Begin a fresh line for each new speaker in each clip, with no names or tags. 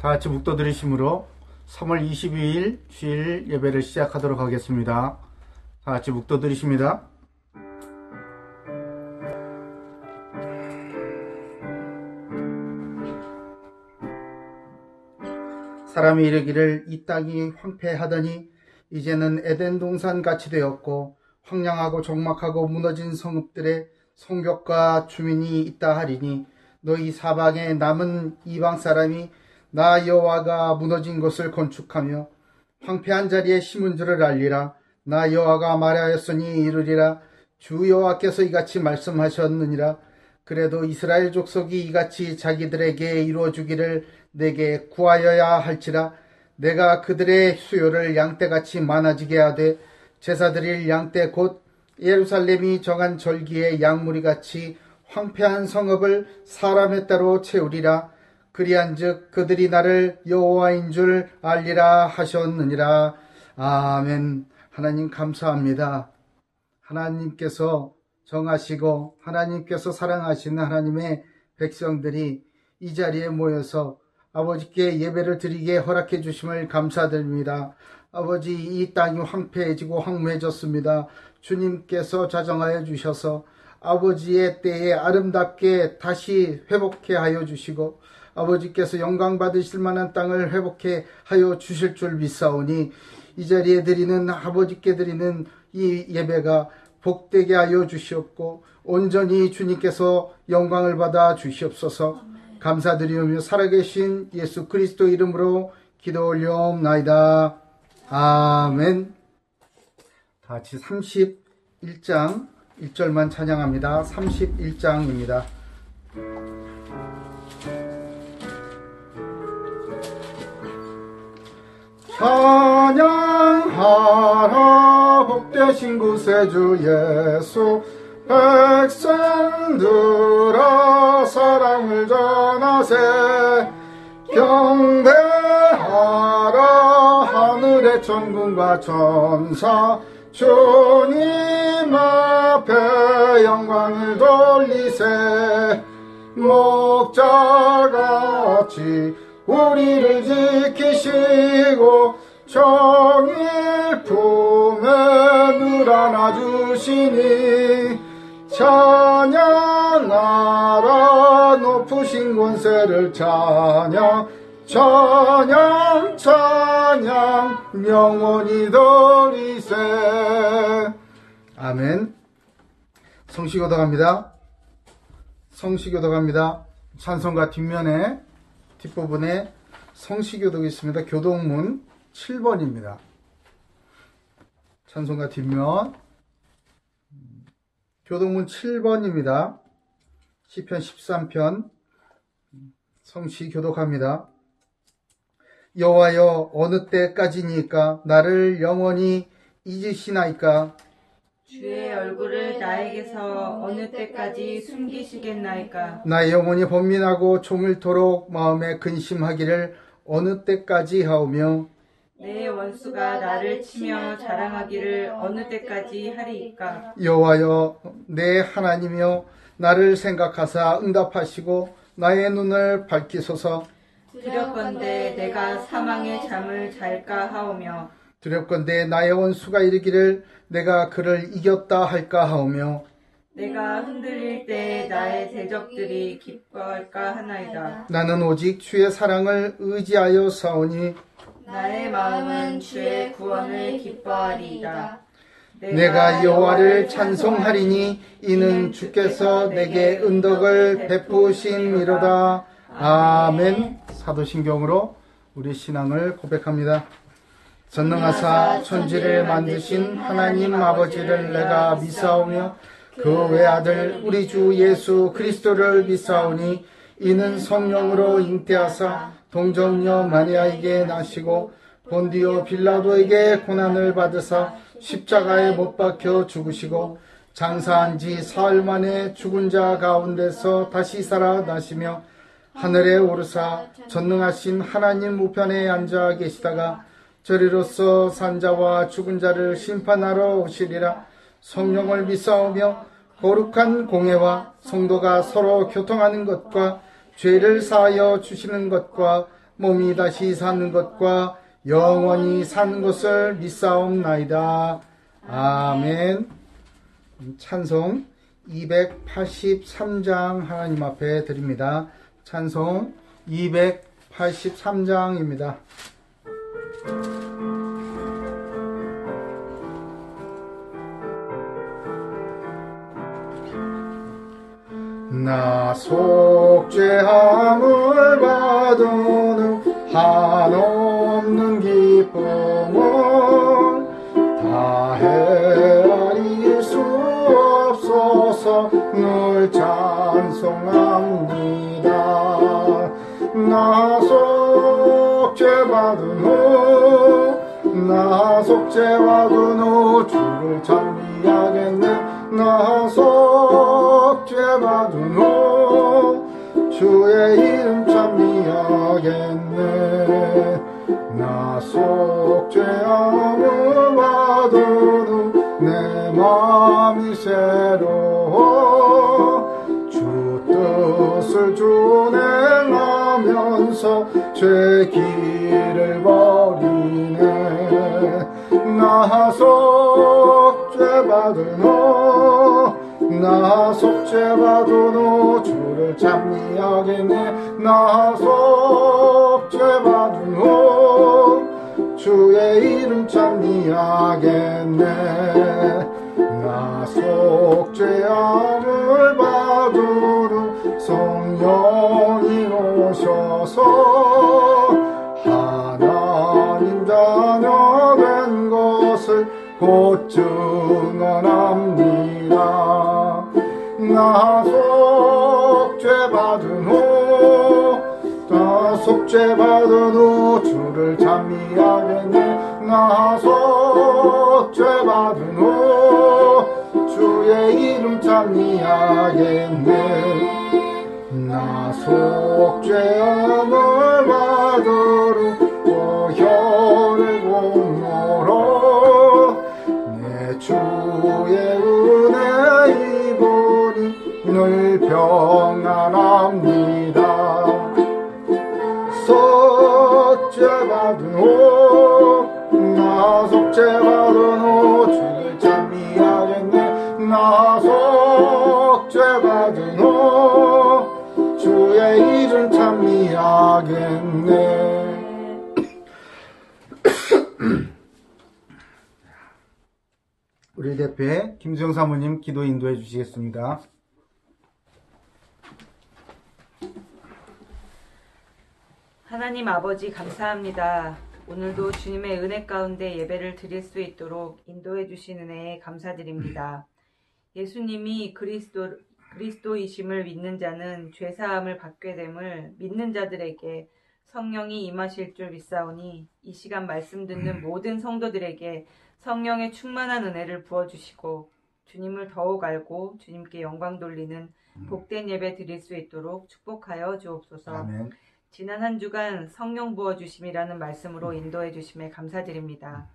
다 같이 묵도드리심으로 3월 22일 주일 예배를 시작하도록 하겠습니다. 다 같이 묵도드리십니다. 사람이 이르기를 이 땅이 황폐하더니 이제는 에덴 동산 같이 되었고 황량하고 적막하고 무너진 성읍들의 성벽과 주민이 있다 하리니 너희 사방에 남은 이방 사람이 나 여호와가 무너진 곳을 건축하며 황폐한 자리에 심은 줄을 알리라. 나 여호와가 말하였으니 이루리라. 주 여호와께서 이같이 말씀하셨느니라. 그래도 이스라엘 족속이 이같이 자기들에게 이루어주기를 내게 구하여야 할지라. 내가 그들의 수요를 양떼같이 많아지게 하되 제사 드릴 양떼 곧 예루살렘이 정한 절기의 양무리같이 황폐한 성읍을 사람의 따로 채우리라. 그리한즉 그들이 나를 여호와인 줄 알리라 하셨느니라. 아멘. 하나님 감사합니다. 하나님께서 정하시고 하나님께서 사랑하시는 하나님의 백성들이 이 자리에 모여서 아버지께 예배를 드리게 허락해 주심을 감사드립니다. 아버지, 이 땅이 황폐해지고 황무해졌습니다. 주님께서 자정하여 주셔서 아버지의 때에 아름답게 다시 회복해 하여 주시고 아버지께서 영광 받으실 만한 땅을 회복해 하여 주실 줄 믿사오니 이 자리에 드리는 아버지께 드리는 이 예배가 복되게 하여 주시옵고 온전히 주님께서 영광을 받아 주시옵소서. 감사드리오며 살아계신 예수 그리스도 이름으로 기도 올려옵나이다. 아멘. 다 같이 31장 1절만 찬양합니다. 31장입니다. 찬양하라 복되신 구세주 예수 백성들아 사랑을 전하세 경배하라 하늘의 천군과 천사 주님 앞에 영광을 돌리세 목자같이 우리를 지키시고 정일 품에 늘 안아주시니 찬양하라 높으신 권세를 찬양 찬양 찬양 영원히 돌리세. 아멘. 성시교도 갑니다. 성시교도 갑니다. 찬송가 뒷부분에 성시교독이 있습니다. 교독문 7번입니다. 찬송가 뒷면 교독문 7번입니다. 시편 13편 성시교독합니다. 여호와여 어느 때까지니까 나를 영원히 잊으시나이까
주의 얼굴을 나에게서 어느 때까지 숨기시겠나이까
나의 영혼이 번민하고 종일토록 마음에 근심하기를 어느 때까지 하오며
내 원수가 나를 치며 자랑하기를 어느 때까지 하리이까
여호와여 내 하나님이여 나를 생각하사 응답하시고 나의 눈을 밝히소서.
두렵건대 내가 사망의 잠을 잘까 하오며
두렵건대 나의 원수가 이르기를 내가 그를 이겼다 할까 하오며
내가 흔들릴 때 나의 대적들이 기뻐할까 하나이다.
나는 오직 주의 사랑을 의지하여 사오니
나의 마음은 주의 구원을 기뻐하리이다.
내가 여호와를 찬송하리니 이는 주께서 내게 은덕을 베푸심이로다. 아멘. 사도신경으로 우리 신앙을 고백합니다. 전능하사 천지를 만드신 하나님 아버지를 내가 믿사오며 그 외아들 우리 주 예수 그리스도를 믿사오니 이는 성령으로 잉태하사 동정녀 마리아에게 나시고 본디오 빌라도에게 고난을 받으사 십자가에 못 박혀 죽으시고 장사한 지 사흘 만에 죽은 자 가운데서 다시 살아나시며 하늘에 오르사 전능하신 하나님 우편에 앉아 계시다가 저리로서 산자와 죽은 자를 심판하러 오시리라. 성령을 믿사오며 거룩한 공회와 성도가 서로 교통하는 것과 죄를 사하여 주시는 것과 몸이 다시 사는 것과 영원히 사는 것을 믿사옵나이다. 아멘. 찬송 283장 하나님 앞에 드립니다. 찬송 283장입니다. 나 속죄함을 받은 후 한없는 기쁨을 다 헤아릴 수 없어서 늘 찬송합니다. 나 속죄받은 후 주를 찬미하겠네. 나 속죄받은 후 주의 이름 찬미하겠네. 나 속죄함을 받은 후 내 마음이 새로워 주 뜻을 준행하면서 죄 길을 버리네. 나 속죄받은 후 주를 찬미하겠네. 나 속죄받은 후 주의 이름 찬미하겠네. 나 속죄함을 받은 후 성령이 오셔서 하나님 자녀 된 것을 곧 증언합니다. 나 속죄받은 후 주를 찬미하겠네. 나 속죄받은 후 주의 이름 찬미하겠네. 나 속죄함을 받은 후 보혈의 공로로 내 주의 은혜 입으니 늘 평안합니다. 나 속죄받은 후 주를 찬미하겠네. 나 속죄받은 후 주의 이름 찬미하겠네. 우리 대표의 김수영 사모님 기도 인도해 주시겠습니다.
하나님 아버지 감사합니다. 오늘도 주님의 은혜 가운데 예배를 드릴 수 있도록 인도해 주신 은혜에 감사드립니다. 예수님이 그리스도이심을 믿는 자는 죄사함을 받게 됨을 믿는 자들에게 성령이 임하실 줄 믿사오니 이 시간 말씀 듣는 모든 성도들에게 성령의 충만한 은혜를 부어주시고 주님을 더욱 알고 주님께 영광 돌리는 복된 예배 드릴 수 있도록 축복하여 주옵소서.
아멘.
지난 한 주간 성령 부어주심이라는 말씀으로 인도해 주심에 감사드립니다.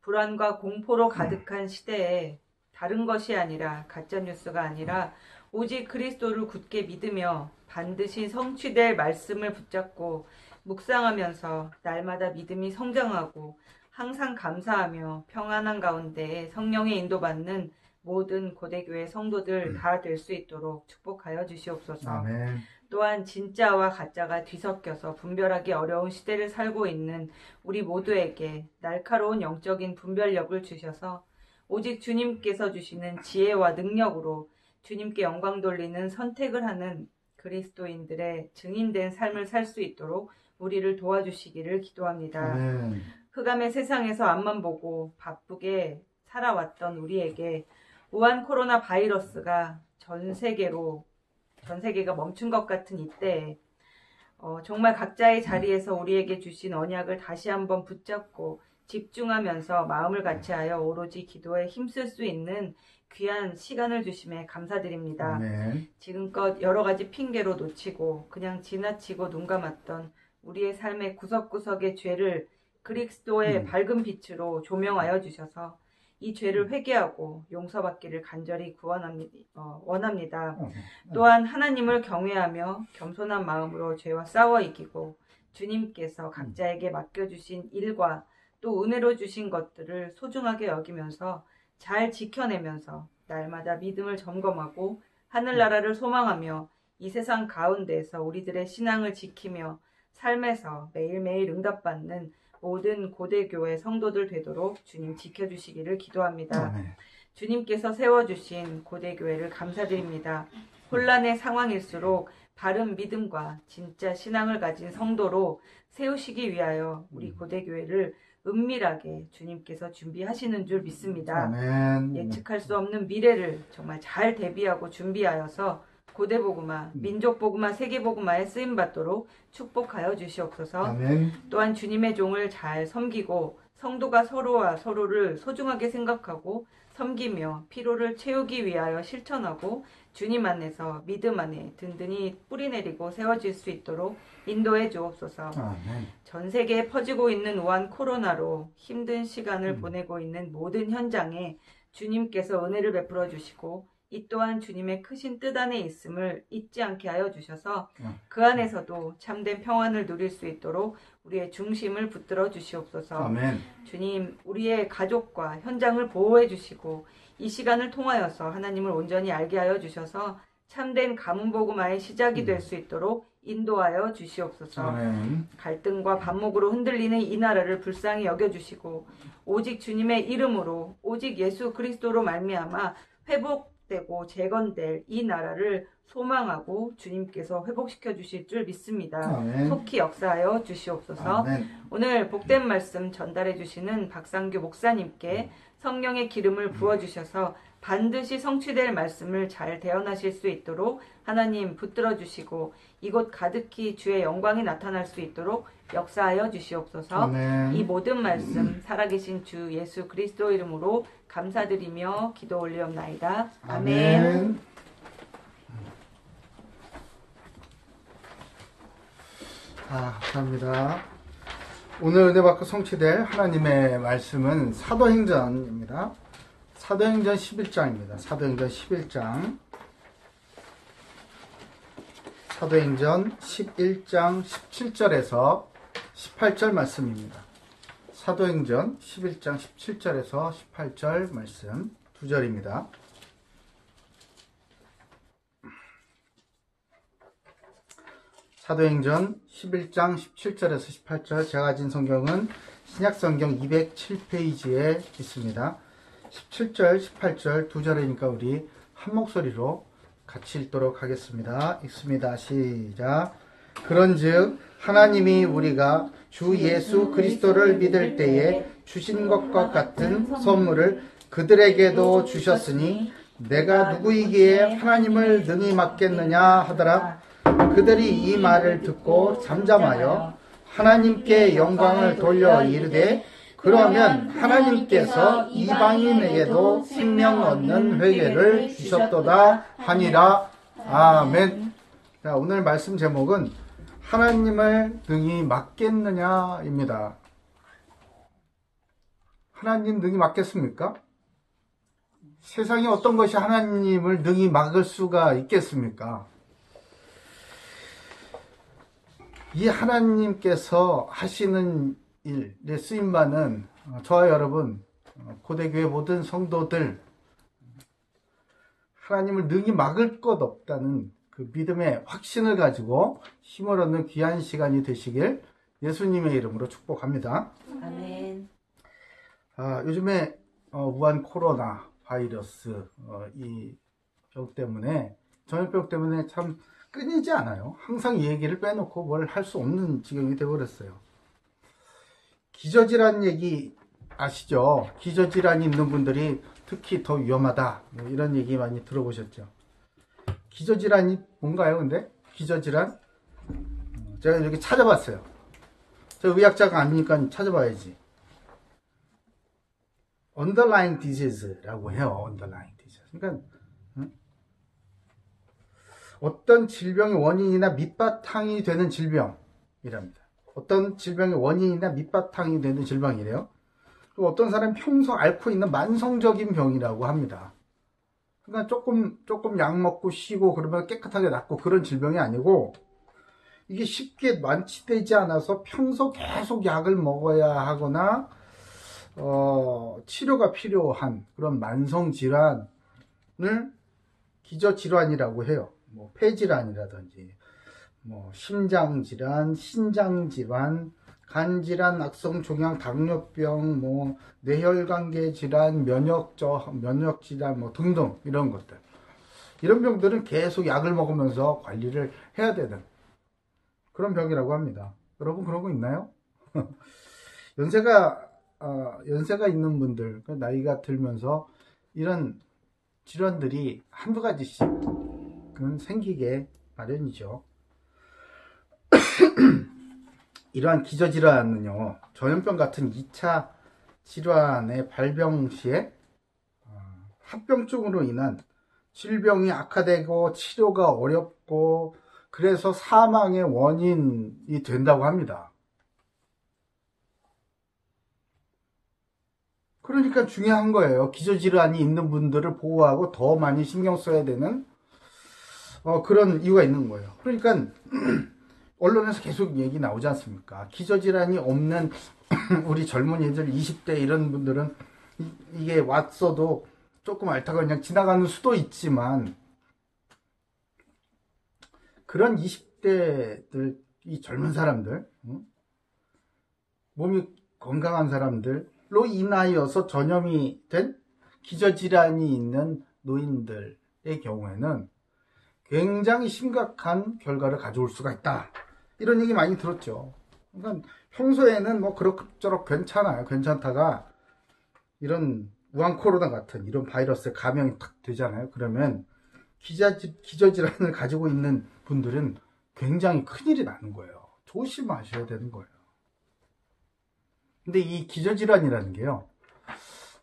불안과 공포로 가득한 시대에 다른 것이 아니라 가짜뉴스가 아니라 오직 그리스도를 굳게 믿으며 반드시 성취될 말씀을 붙잡고 묵상하면서 날마다 믿음이 성장하고 항상 감사하며 평안한 가운데 성령의 인도받는 모든 고대교회 성도들 다 될 수 있도록 축복하여 주시옵소서.
아멘.
또한 진짜와 가짜가 뒤섞여서 분별하기 어려운 시대를 살고 있는 우리 모두에게 날카로운 영적인 분별력을 주셔서 오직 주님께서 주시는 지혜와 능력으로 주님께 영광 돌리는 선택을 하는 그리스도인들의 증인된 삶을 살 수 있도록 우리를 도와주시기를 기도합니다.
아멘.
흑암의 세상에서 앞만 보고 바쁘게 살아왔던 우리에게 우한 코로나 바이러스가 전 세계가 멈춘 것 같은 이때에 정말 각자의 자리에서 우리에게 주신 언약을 다시 한번 붙잡고 집중하면서 마음을 같이하여 오로지 기도에 힘쓸 수 있는 귀한 시간을 주심에 감사드립니다.
아멘.
지금껏 여러 가지 핑계로 놓치고 그냥 지나치고 눈 감았던 우리의 삶의 구석구석의 죄를 그리스도의 밝은 빛으로 조명하여 주셔서 이 죄를 회개하고 용서받기를 간절히 원합니다. 또한 하나님을 경외하며 겸손한 마음으로 죄와 싸워 이기고 주님께서 각자에게 맡겨주신 일과 또 은혜로 주신 것들을 소중하게 여기면서 잘 지켜내면서 날마다 믿음을 점검하고 하늘나라를 소망하며 이 세상 가운데에서 우리들의 신앙을 지키며 삶에서 매일매일 응답받는 모든 고대교회 성도들 되도록 주님 지켜주시기를 기도합니다.
아멘.
주님께서 세워주신 고대교회를 감사드립니다. 혼란의 상황일수록 바른 믿음과 진짜 신앙을 가진 성도로 세우시기 위하여 우리 고대교회를 은밀하게 주님께서 준비하시는 줄 믿습니다.
아멘.
예측할 수 없는 미래를 정말 잘 대비하고 준비하여서 고대복음화, 민족복음화, 세계복음화에 쓰임받도록 축복하여 주시옵소서.
아멘.
또한 주님의 종을 잘 섬기고 성도가 서로와 서로를 소중하게 생각하고 섬기며 피로를 채우기 위하여 실천하고 주님 안에서 믿음 안에 든든히 뿌리내리고 세워질 수 있도록 인도해 주옵소서.
아멘.
전 세계에 퍼지고 있는 우한 코로나로 힘든 시간을 보내고 있는 모든 현장에 주님께서 은혜를 베풀어 주시고 이 또한 주님의 크신 뜻 안에 있음을 잊지 않게 하여 주셔서 그 안에서도 참된 평안을 누릴 수 있도록 우리의 중심을 붙들어 주시옵소서.
아멘.
주님, 우리의 가족과 현장을 보호해 주시고 이 시간을 통하여서 하나님을 온전히 알게 하여 주셔서 참된 가문복음화의 시작이 될 수 있도록 인도하여 주시옵소서.
아멘.
갈등과 반목으로 흔들리는 이 나라를 불쌍히 여겨주시고 오직 주님의 이름으로 오직 예수 그리스도로 말미암아 회복되고 재건될 이 나라를 소망하고 주님께서 회복시켜 주실 줄 믿습니다.
아멘.
속히 역사하여 주시옵소서.
아멘.
오늘 복된 말씀 전달해 주시는 박상규 목사님께 성령의 기름을 부어주셔서 반드시 성취될 말씀을 잘 대언하실 수 있도록 하나님 붙들어 주시고 이곳 가득히 주의 영광이 나타날 수 있도록 역사하여 주시옵소서.
아멘.
이 모든 말씀 살아계신 주 예수 그리스도 이름으로 감사드리며 기도 올리옵나이다. 아멘.
아멘. 감사합니다. 오늘 은혜 받고 성취될 하나님의 말씀은 사도행전입니다. 사도행전 11장입니다. 사도행전 11장. 사도행전 11장 17절에서 18절 말씀입니다. 사도행전 11장 17절에서 18절 말씀 두 절입니다. 사도행전 11장 17절에서 18절 제가 가진 성경은 신약성경 207페이지에 있습니다. 17절, 18절 두 절이니까 우리 한 목소리로 같이 읽도록 하겠습니다. 읽습니다. 시작. 그런즉 하나님이 우리가 주 예수 그리스도를 믿을 때에 주신 것과 같은 선물을 그들에게도 주셨으니 내가 누구이기에 하나님을 능히 맡겠느냐 하더라. 그들이 이 말을 듣고 잠잠하여 하나님께 영광을 돌려 이르되 그러면 하나님께서 이방인에게도 생명 얻는 회개를 주셨도다 하니라. 아멘. 자, 오늘 말씀 제목은 하나님을 능히 맡겠느냐입니다. 하나님 능히 맡겠습니까? 세상에 어떤 것이 하나님을 능히 막을 수가 있겠습니까? 이 하나님께서 하시는 일에 쓰임받는 저와 여러분 고대교회 모든 성도들 하나님을 능히 막을 것 없다는 그 믿음의 확신을 가지고 힘을 얻는 귀한 시간이 되시길 예수님의 이름으로 축복합니다.
아멘.
요즘에 우한 코로나 바이러스 이 병 때문에 전염병 때문에 참 끊이지 않아요. 항상 이 얘기를 빼놓고 뭘 할 수 없는 지경이 되어버렸어요. 기저질환 얘기 아시죠? 기저질환이 있는 분들이 특히 더 위험하다 이런 얘기 많이 들어보셨죠? 기저질환이 뭔가요? 근데 기저질환 제가 이렇게 찾아봤어요. 제가 의학자가 아니니까 찾아봐야지. underlying disease라고 해요. underlying disease. 그러니까 어떤 질병의 원인이나 밑바탕이 되는 질병이랍니다. 어떤 질병의 원인이나 밑바탕이 되는 질병이래요. 또 어떤 사람은 평소 앓고 있는 만성적인 병이라고 합니다. 그러니까 조금 약 먹고 쉬고 그러면 깨끗하게 낫고 그런 질병이 아니고 이게 쉽게 완치되지 않아서 평소 계속 약을 먹어야 하거나 치료가 필요한 그런 만성질환을 기저질환이라고 해요. 뭐 폐질환이라든지 뭐 심장질환, 신장질환, 간질환, 악성종양, 당뇨병, 뭐 뇌혈관계 질환, 면역질환 뭐 등등 이런 것들. 이런 병들은 계속 약을 먹으면서 관리를 해야 되는 그런 병이라고 합니다. 여러분 그런 거 있나요? 연세가 있는 분들, 나이가 들면서 이런 질환들이 한두 가지씩은 생기게 마련이죠. 이러한 기저질환은요, 전염병 같은 2차 질환의 발병 시에 합병증으로 인한 질병이 악화되고 치료가 어렵고 그래서 사망의 원인이 된다고 합니다. 그러니까 중요한 거예요. 기저질환이 있는 분들을 보호하고 더 많이 신경 써야 되는 그런 이유가 있는 거예요. 그러니까 언론에서 계속 얘기 나오지 않습니까? 기저질환이 없는 우리 젊은이들 20대 이런 분들은 이게 왔어도 조금 앓다가 그냥 지나가는 수도 있지만 그런 20대들, 이 젊은 사람들, 몸이 건강한 사람들로 인하여서 전염이 된 기저질환이 있는 노인들의 경우에는 굉장히 심각한 결과를 가져올 수가 있다. 이런 얘기 많이 들었죠. 그러니까 평소에는 뭐 그럭저럭 괜찮아요. 괜찮다가 이런 우한 코로나 같은 이런 바이러스에 감염이 탁 되잖아요. 그러면 기저질환을 가지고 있는 분들은 굉장히 큰일이 나는 거예요. 조심하셔야 되는 거예요. 근데 이 기저질환이라는 게요,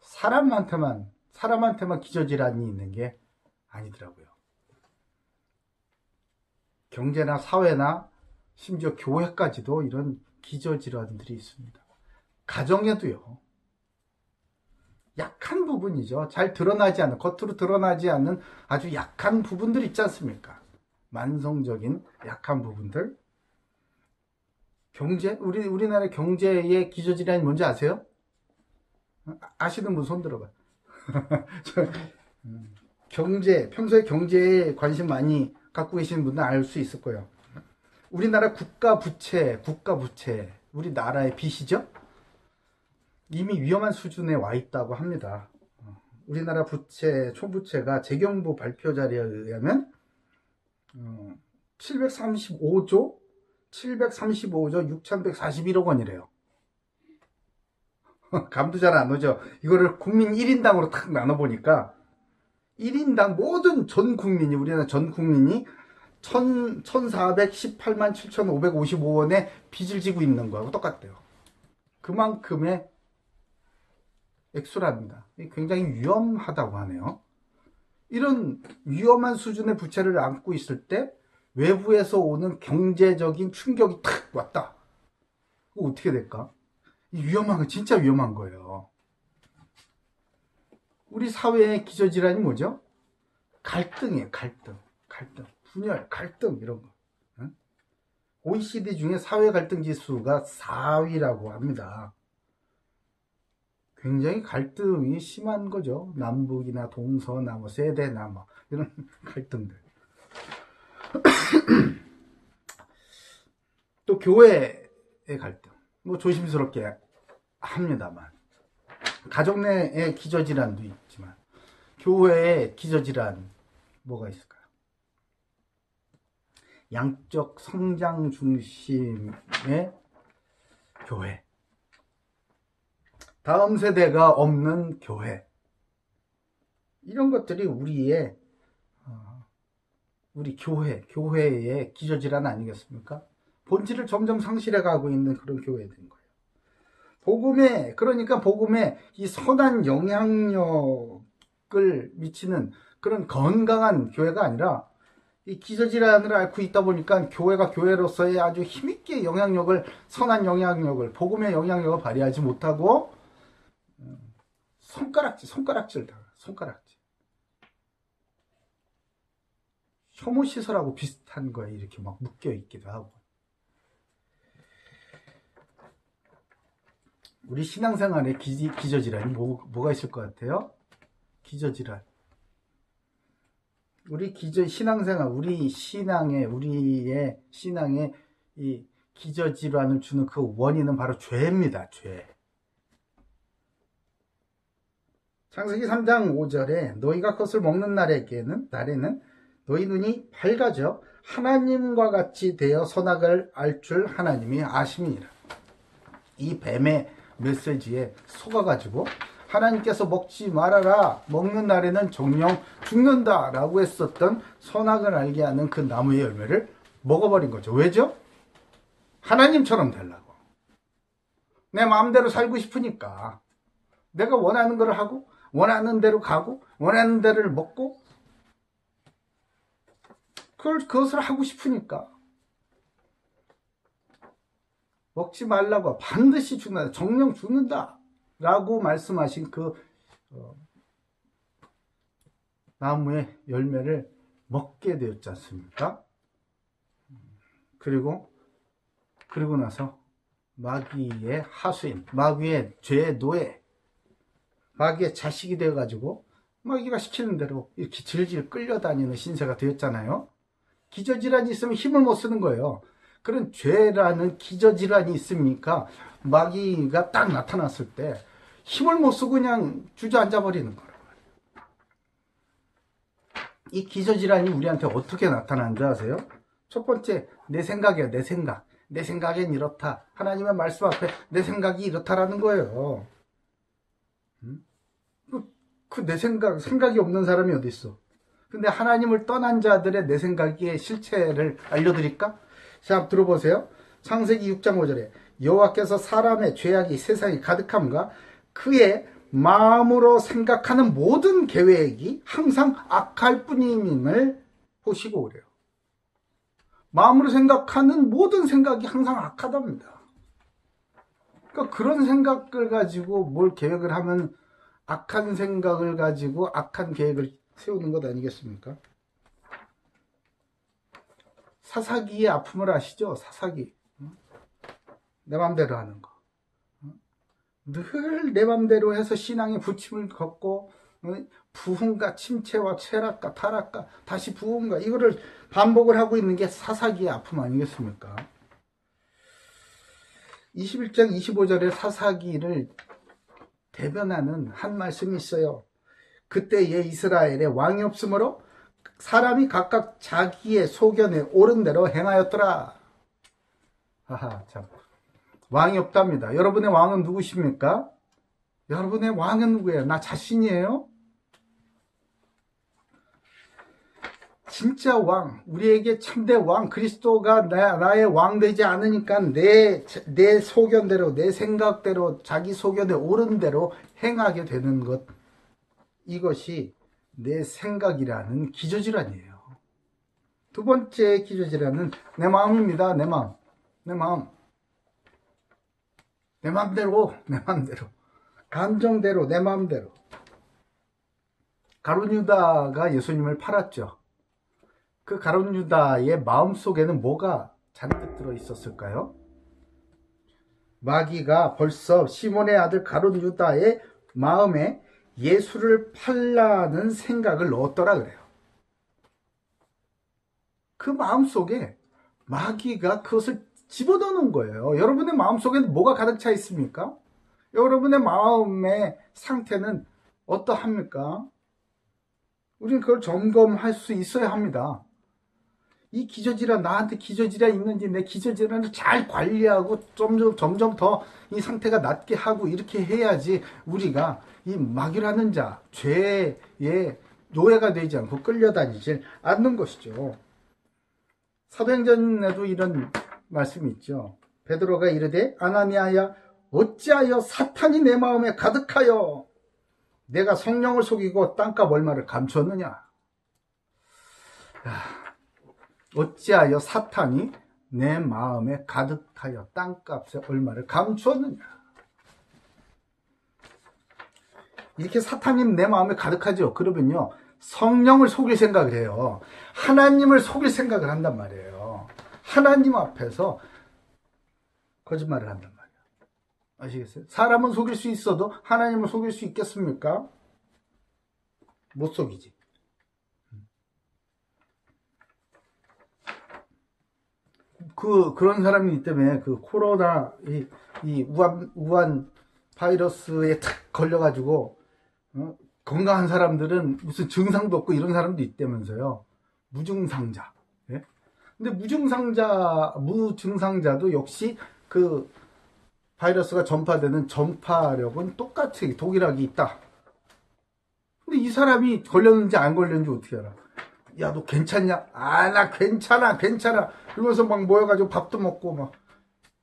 사람한테만 기저질환이 있는 게 아니더라고요. 경제나 사회나 심지어 교회까지도 이런 기저질환들이 있습니다. 가정에도요. 약한 부분이죠. 잘 드러나지 않는, 겉으로 드러나지 않는 아주 약한 부분들 있지 않습니까? 만성적인 약한 부분들. 경제? 우리나라 경제의 기저질환이 뭔지 아세요? 아시는 분 손 들어봐요. 평소에 경제에 관심 많이 갖고 계시는 분들은 알 수 있을 거예요. 우리나라 국가 부채, 우리나라의 빚이죠? 이미 위험한 수준에 와 있다고 합니다. 우리나라 부채, 총부채가 재경부 발표 자료에 의하면 735조 6,141억 원이래요. 감도 잘 안 오죠? 이거를 국민 1인당으로 탁 나눠보니까 1인당 모든 우리나라 전 국민이 1,418만 7,555원의 빚을 지고 있는 거하고 똑같대요. 그만큼의 액수랍니다. 굉장히 위험하다고 하네요. 이런 위험한 수준의 부채를 안고 있을 때 외부에서 오는 경제적인 충격이 탁 왔다. 그거 어떻게 될까? 위험한 거, 진짜 위험한 거예요. 우리 사회의 기저질환이 뭐죠? 갈등이에요. 갈등. 분열, 갈등 이런 거. OECD 중에 사회 갈등 지수가 4위라고 합니다. 굉장히 갈등이 심한 거죠. 남북이나 동서나 뭐 세대나 뭐 이런 갈등들. 또 교회의 갈등. 뭐 조심스럽게 합니다만. 가족 내의 기저질환도 있지만 교회의 기저질환 뭐가 있을까요? 양적 성장 중심의 교회. 다음 세대가 없는 교회. 이런 것들이 우리 교회의 기저질환 아니겠습니까? 본질을 점점 상실해 가고 있는 그런 교회들인 거예요. 그러니까 복음에 이 선한 영향력을 미치는 그런 건강한 교회가 아니라 이 기저질환을 앓고 있다 보니까 교회가 교회로서의 아주 힘있게 선한 영향력을, 복음의 영향력을 발휘하지 못하고 손가락질. 혐오시설하고 비슷한 거에 이렇게 막 묶여 있기도 하고. 우리 신앙생활에 기저질환이 뭐가 있을 것 같아요? 기저질환. 우리 신앙생활, 우리의 신앙에 이 기저질환을 주는 그 원인은 바로 죄입니다. 죄. 창세기 3장 5절에 너희가 그것을 먹는 날에는 너희 눈이 밝아져 하나님과 같이 되어 선악을 알 줄 하나님이 아심이니라. 이 뱀의 메시지에 속아가지고 하나님께서 먹지 말아라, 먹는 날에는 정령 죽는다 라고 했었던 선악을 알게 하는 그 나무의 열매를 먹어버린 거죠. 왜죠? 하나님처럼 되려고. 내 마음대로 살고 싶으니까. 내가 원하는 걸 하고 원하는 대로 가고 원하는 대로 먹고 그것을 하고 싶으니까. 먹지 말라고, 반드시 죽는다, 정령 죽는다 라고 말씀하신 그 나무의 열매를 먹게 되었지 않습니까? 그리고 나서 마귀의 하수인, 마귀의 죄의 노예, 마귀의 자식이 되어가지고 마귀가 시키는 대로 이렇게 질질 끌려다니는 신세가 되었잖아요. 기저질환이 있으면 힘을 못 쓰는 거예요. 그런 죄라는 기저질환이 있으니까 마귀가 딱 나타났을 때 힘을 못 쓰고 그냥 주저앉아 버리는 거라고. 이 기저질환이 우리한테 어떻게 나타나는 줄 아세요? 첫 번째, 내 생각이야. 내 생각. 내 생각엔 이렇다. 하나님의 말씀 앞에 내 생각이 이렇다라는 거예요. 그 내 생각이 없는 사람이 어디 있어? 근데 하나님을 떠난 자들의 내 생각의 실체를 알려드릴까? 자, 들어보세요. 창세기 6장 5절에 여호와께서 사람의 죄악이 세상에 가득함과 그의 마음으로 생각하는 모든 계획이 항상 악할 뿐임을 보시고 그래요. 마음으로 생각하는 모든 생각이 항상 악하답니다. 그러니까 그런 생각을 가지고 뭘 계획을 하면 악한 생각을 가지고 악한 계획을 세우는 것 아니겠습니까? 사사기의 아픔을 아시죠? 사사기. 내 맘대로 하는 거. 늘 내 맘대로 해서 신앙의 부침을 걷고 부흥과 침체와 쇠락과 타락과 다시 부흥과 이거를 반복을 하고 있는 게 사사기의 아픔 아니겠습니까? 21장 25절에 사사기를 대변하는 한 말씀이 있어요. 그때에 이스라엘에 왕이 없으므로 사람이 각각 자기의 소견에 옳은 대로 행하였더라. 하하, 참. 왕이 없답니다. 여러분의 왕은 누구십니까? 여러분의 왕은 누구예요? 나 자신이에요? 진짜 왕, 우리에게 참된 왕, 그리스도가 나의 왕 되지 않으니까 내 소견대로, 내 생각대로, 자기 소견에 옳은 대로 행하게 되는 것, 이것이 내 생각이라는 기저질환이에요. 두 번째 기저질환은 내 마음입니다. 내 마음. 내 마음대로. 감정대로, 내 마음대로. 가룟 유다가 예수님을 팔았죠. 그 가룟 유다의 마음속에는 뭐가 잔뜩 들어 있었을까요? 마귀가 벌써 시몬의 아들 가룟 유다의 마음에 예수를 팔라는 생각을 넣었더라 그래요. 그 마음속에 마귀가 그것을 집어넣는 거예요. 여러분의 마음속에는 뭐가 가득 차 있습니까? 여러분의 마음의 상태는 어떠합니까? 우리는 그걸 점검할 수 있어야 합니다. 이 기저질환, 나한테 기저질환이 있는지 내 기저질환을 잘 관리하고 점점 더 이 상태가 낫게 하고 이렇게 해야지 우리가 이 마귀라는 자, 죄의 노예가 되지 않고 끌려다니질 않는 것이죠. 사도행전에도 이런 말씀이 있죠. 베드로가 이르되 아나니아야 어찌하여 사탄이 내 마음에 가득하여 내가 성령을 속이고 땅값 얼마를 감추었느냐. 어찌하여 사탄이 내 마음에 가득하여 땅값의 얼마를 감추었느냐. 이렇게 사탄이 내 마음에 가득하죠. 그러면요 성령을 속일 생각을 해요. 하나님을 속일 생각을 한단 말이에요. 하나님 앞에서 거짓말을 한단 말이에요. 아시겠어요? 사람은 속일 수 있어도 하나님을 속일 수 있겠습니까? 못 속이지. 그런 사람이기 때문에 그 코로나 이 우한 바이러스에 탁 걸려가지고 건강한 사람들은 무슨 증상도 없고 이런 사람도 있다면서요. 무증상자. 예? 근데 무증상자도 역시 그 바이러스가 전파되는 전파력은 똑같이 동일하게 있다. 근데 이 사람이 걸렸는지 안 걸렸는지 어떻게 알아? 야, 너 괜찮냐? 아, 나 괜찮아. 그러면서 막 모여가지고 밥도 먹고 막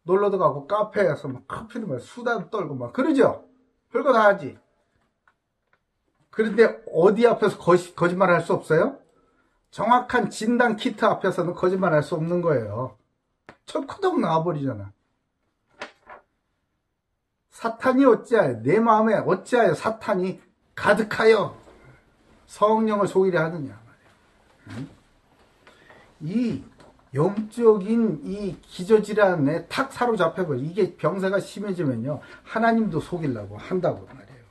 놀러도 가고 카페에 가서 막 커피도 마시고 수다도 떨고 막 그러죠? 별거 다 하지. 그런데 어디 앞에서 거짓말 할 수 없어요? 정확한 진단 키트 앞에서는 거짓말 할 수 없는 거예요. 철커덕 나와버리잖아. 사탄이 어찌하여, 내 마음에 어찌하여 사탄이 가득하여 성령을 속이려 하느냐 말이에요. 이 영적인 이 기저질환에 탁 사로잡혀버려. 이게 병세가 심해지면요, 하나님도 속이려고 한다고 말이에요.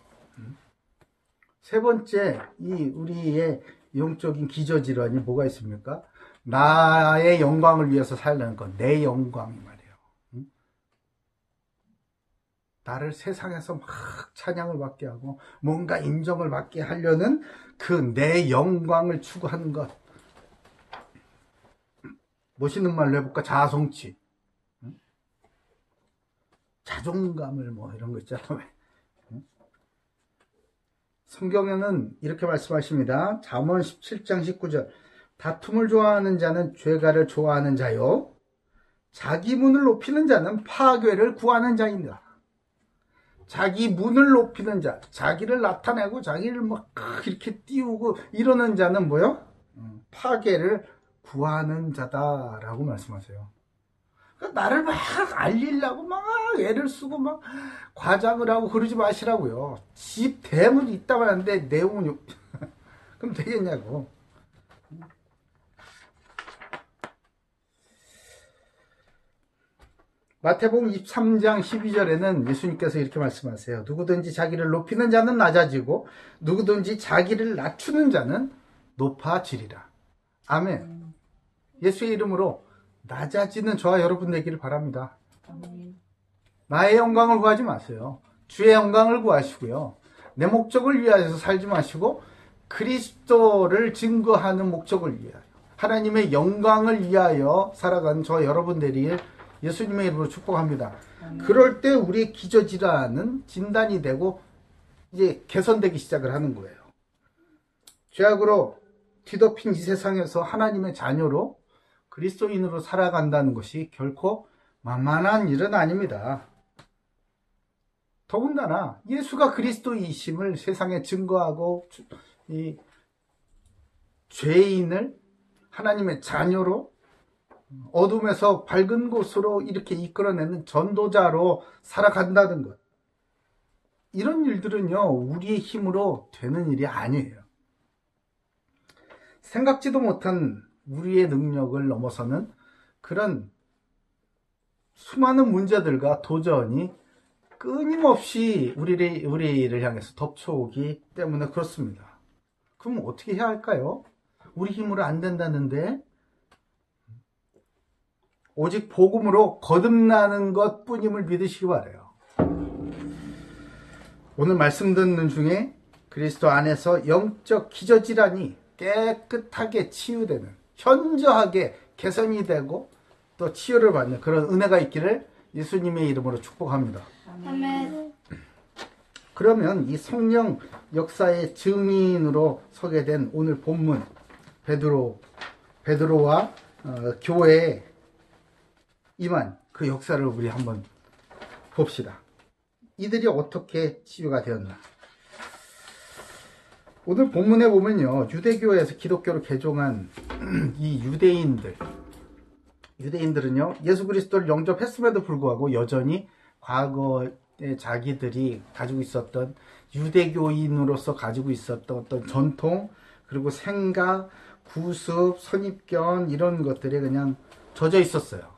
세 번째, 이 우리의 영적인 기저질환이 뭐가 있습니까? 나의 영광을 위해서 살려는 것, 내 영광이 말이에요. 나를 세상에서 막 찬양을 받게 하고 뭔가 인정을 받게 하려는 그 내 영광을 추구하는 것. 멋있는 말로 해볼까? 자아성취. 자존감을 뭐 이런 거 있잖아요. 성경에는 이렇게 말씀하십니다. 잠언 17장 19절. 다툼을 좋아하는 자는 죄가를 좋아하는 자요, 자기 문을 높이는 자는 파괴를 구하는 자입니다. 자기 문을 높이는 자, 자기를 나타내고 자기를 막 이렇게 띄우고 이러는 자는 뭐요? 파괴를 구하는 자다라고 말씀하세요. 그러니까 나를 막 알리려고 막 애를 쓰고 막 과장을 하고 그러지 마시라고요. 집 대문이 있다고 하는데 내용은 그럼 되겠냐고. 마태복음 23장 12절에는 예수님께서 이렇게 말씀하세요. 누구든지 자기를 높이는 자는 낮아지고 누구든지 자기를 낮추는 자는 높아지리라. 아멘. 예수의 이름으로 낮아지는 저와 여러분 되기를 바랍니다. 나의 영광을 구하지 마세요. 주의 영광을 구하시고요. 내 목적을 위하여서 살지 마시고 그리스도를 증거하는 목적을 위하여, 하나님의 영광을 위하여 살아가는 저와 여러분 되기를 예수님의 이름으로 축복합니다. 그럴 때 우리의 기저질환은 진단이 되고 이제 개선되기 시작을 하는 거예요. 죄악으로 뒤덮인 이 세상에서 하나님의 자녀로 그리스도인으로 살아간다는 것이 결코 만만한 일은 아닙니다. 더군다나 예수가 그리스도이심을 세상에 증거하고 이 죄인을 하나님의 자녀로 어둠에서 밝은 곳으로 이렇게 이끌어내는 전도자로 살아간다는 것, 이런 일들은요 우리의 힘으로 되는 일이 아니에요. 생각지도 못한 우리의 능력을 넘어서는 그런 수많은 문제들과 도전이 끊임없이 우리를 향해서 덮쳐오기 때문에 그렇습니다. 그럼 어떻게 해야 할까요? 우리 힘으로 안 된다는데 오직 복음으로 거듭나는 것뿐임을 믿으시기 바라요. 오늘 말씀 듣는 중에 그리스도 안에서 영적 기저질환이 깨끗하게 치유되는, 현저하게 개선이 되고 또 치유를 받는 그런 은혜가 있기를 예수님의 이름으로 축복합니다.
아멘.
그러면 이 성령 역사의 증인으로 서게 된 오늘 본문, 베드로와 교회에 임한 그 역사를 우리 한번 봅시다. 이들이 어떻게 치유가 되었나. 오늘 본문에 보면요, 유대교에서 기독교로 개종한 이 유대인들은요 예수 그리스도를 영접했음에도 불구하고 여전히 과거에 자기들이 가지고 있었던, 유대교인으로서 가지고 있었던 어떤 전통, 그리고 생각, 구습, 선입견, 이런 것들에 그냥 젖어 있었어요.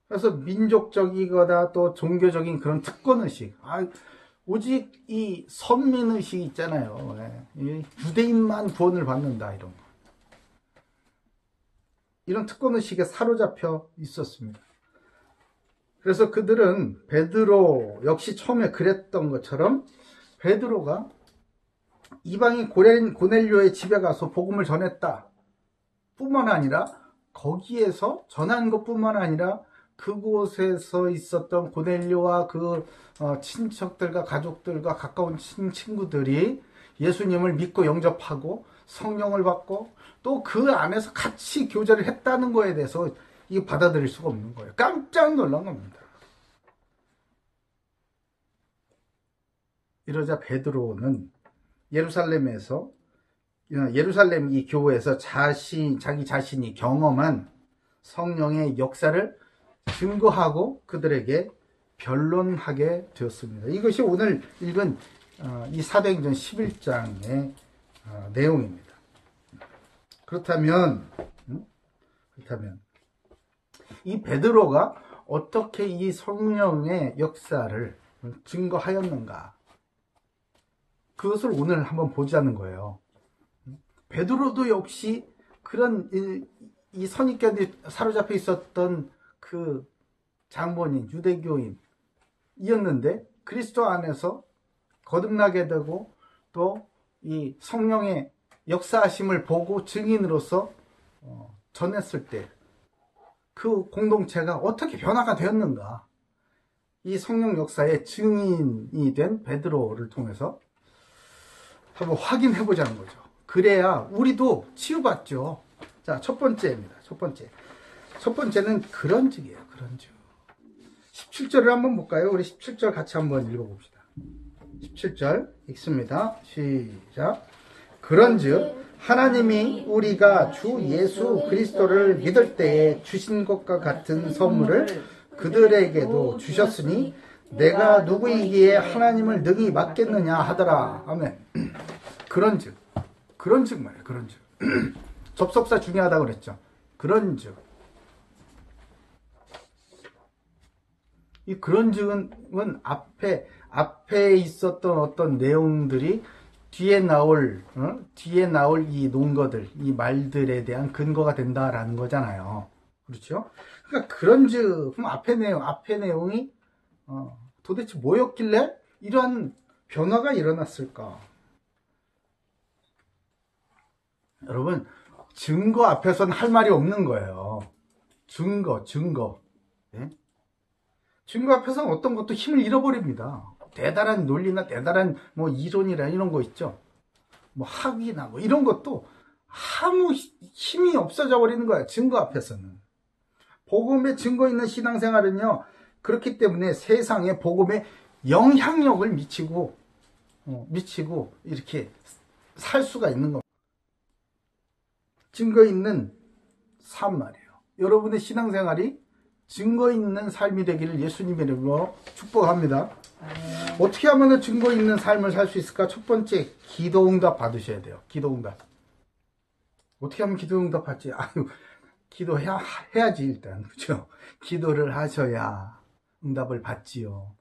그래서 민족적이거나 또 종교적인 그런 특권의식, 오직 이 선민의식 있잖아요. 이 유대인만 구원을 받는다, 이런 거. 이런 특권의식에 사로잡혀 있었습니다. 그래서 그들은 베드로 역시 처음에 그랬던 것처럼 베드로가 이방인 고넬료의 집에 가서 복음을 전했다 뿐만 아니라 거기에서 전한 것뿐만 아니라 그곳에서 있었던 고넬료와 그 친척들과 가족들과 가까운 친구들이 예수님을 믿고 영접하고 성령을 받고 또 그 안에서 같이 교제를 했다는 거에 대해서 이거 받아들일 수가 없는 거예요. 깜짝 놀란 겁니다. 이러자 베드로는 예루살렘 이 교회에서 자기 자신이 경험한 성령의 역사를 증거하고 그들에게 변론하게 되었습니다. 이것이 오늘 읽은 이 사도행전 11장의 내용입니다. 그렇다면 이 베드로가 어떻게 이 성령의 역사를 증거하였는가? 그것을 오늘 한번 보자는 거예요. 베드로도 역시 그런 이 선입견에 사로잡혀 있었던 그 장본인, 유대교인이었는데 그리스도 안에서 거듭나게 되고 또 이 성령의 역사하심을 보고 증인으로서 전했을 때 그 공동체가 어떻게 변화가 되었는가? 이 성령 역사의 증인이 된 베드로를 통해서 한번 확인해 보자는 거죠. 그래야 우리도 치유받죠. 자, 첫 번째입니다. 첫 번째는 그런즉이에요. 그런즉. 17절을 한번 볼까요? 우리 17절 같이 한번 읽어봅시다. 17절 읽습니다. 시작. 그런즉 하나님이 우리가 주 예수 그리스도를 믿을 때에 주신 것과 같은 선물을 그들에게도 주셨으니 내가 누구이기에 하나님을 능히 맡겠느냐 하더라. 아멘. 그런즉 말이에요. 그런즉. 접속사 중요하다고 그랬죠. 그런즉. 이 그런즉은 앞에 있었던 어떤 내용들이 뒤에 나올 이 논거들, 이 말들에 대한 근거가 된다라는 거잖아요. 그렇죠? 그러니까 그런즉, 그럼 앞에 내용이 도대체 뭐였길래 이러한 변화가 일어났을까? 여러분, 증거 앞에서는 할 말이 없는 거예요. 증거. 네? 증거 앞에서는 어떤 것도 힘을 잃어버립니다. 대단한 논리나 대단한 이론이나 이런 거 있죠. 학위나 이런 것도 아무 힘이 없어져 버리는 거야. 증거 앞에서는. 복음에 증거 있는 신앙생활은요. 그렇기 때문에 세상에 복음에 영향력을 미치고 이렇게 살 수가 있는 겁니다. 증거 있는 삶 말이에요. 여러분의 신앙생활이 증거 있는 삶이 되기를 예수님의 이름으로 축복합니다. 어떻게 하면 증거 있는 삶을 살 수 있을까? 첫 번째, 기도응답 받으셔야 돼요. 기도응답. 어떻게 하면 기도응답 받지? 기도해야지 일단. 그렇죠? 기도를 하셔야 응답을 받지요.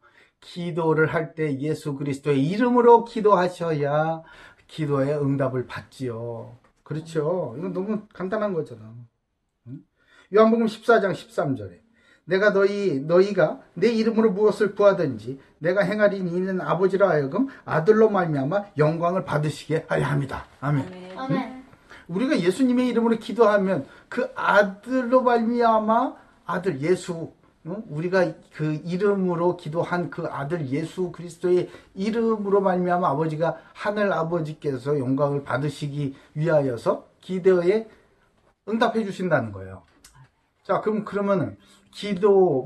기도를 할 때 예수 그리스도의 이름으로 기도하셔야 기도의 응답을 받지요. 그렇죠? 이건 너무 간단한 거잖아. 요한복음 14장 13절에 내가 너희가 내 이름으로 무엇을 구하든지 내가 행하리니 이는 아버지로 하여금 아들로 말미암아 영광을 받으시게 하려 합니다. 아멘.
아멘.
우리가 예수님의 이름으로 기도하면 그 아들로 말미암아 아들 예수, 우리가 그 이름으로 기도한 그 아들 예수 그리스도의 이름으로 말미암아 아버지가 하늘 아버지께서 영광을 받으시기 위하여서 기도에 응답해 주신다는 거예요. 자, 그러면은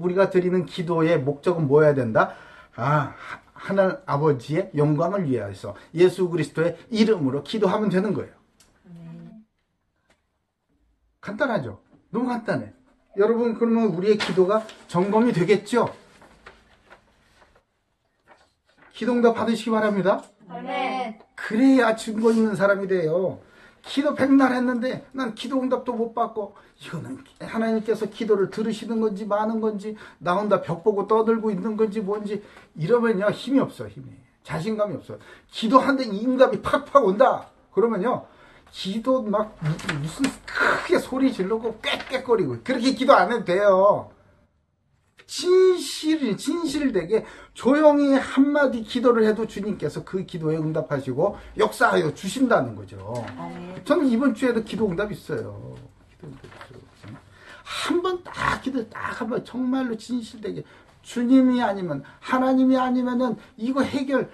우리가 드리는 기도의 목적은 뭐여야 된다? 하늘 아버지의 영광을 위하여서 예수 그리스도의 이름으로 기도하면 되는 거예요. 간단하죠? 너무 간단해. 여러분, 그러면 우리의 기도가 점검이 되겠죠? 기도응답 받으시기 바랍니다.
아멘.
그래야 증거 있는 사람이 돼요. 기도 백날 했는데 난 기도 응답도 못 받고, 이거는 하나님께서 기도를 들으시는 건지 마는 건지, 나 혼자 벽 보고 떠들고 있는 건지 뭔지, 이러면요 힘이 없어. 힘이 자신감이 없어. 기도하는데 응답이 팍팍 온다 그러면요 기도 막 무슨 크게 소리 지르고 꽥꽥거리고 그렇게 기도 안 해도 돼요. 진실되게 조용히 한마디 기도를 해도 주님께서 그 기도에 응답하시고 역사하여 주신다는 거죠. 저는 이번 주에도 기도 응답 있어요. 기도 응답 있어요. 한 번 딱 기도 딱 한 번 정말로 진실되게, 주님이 아니면, 하나님이 아니면은 이거 해결할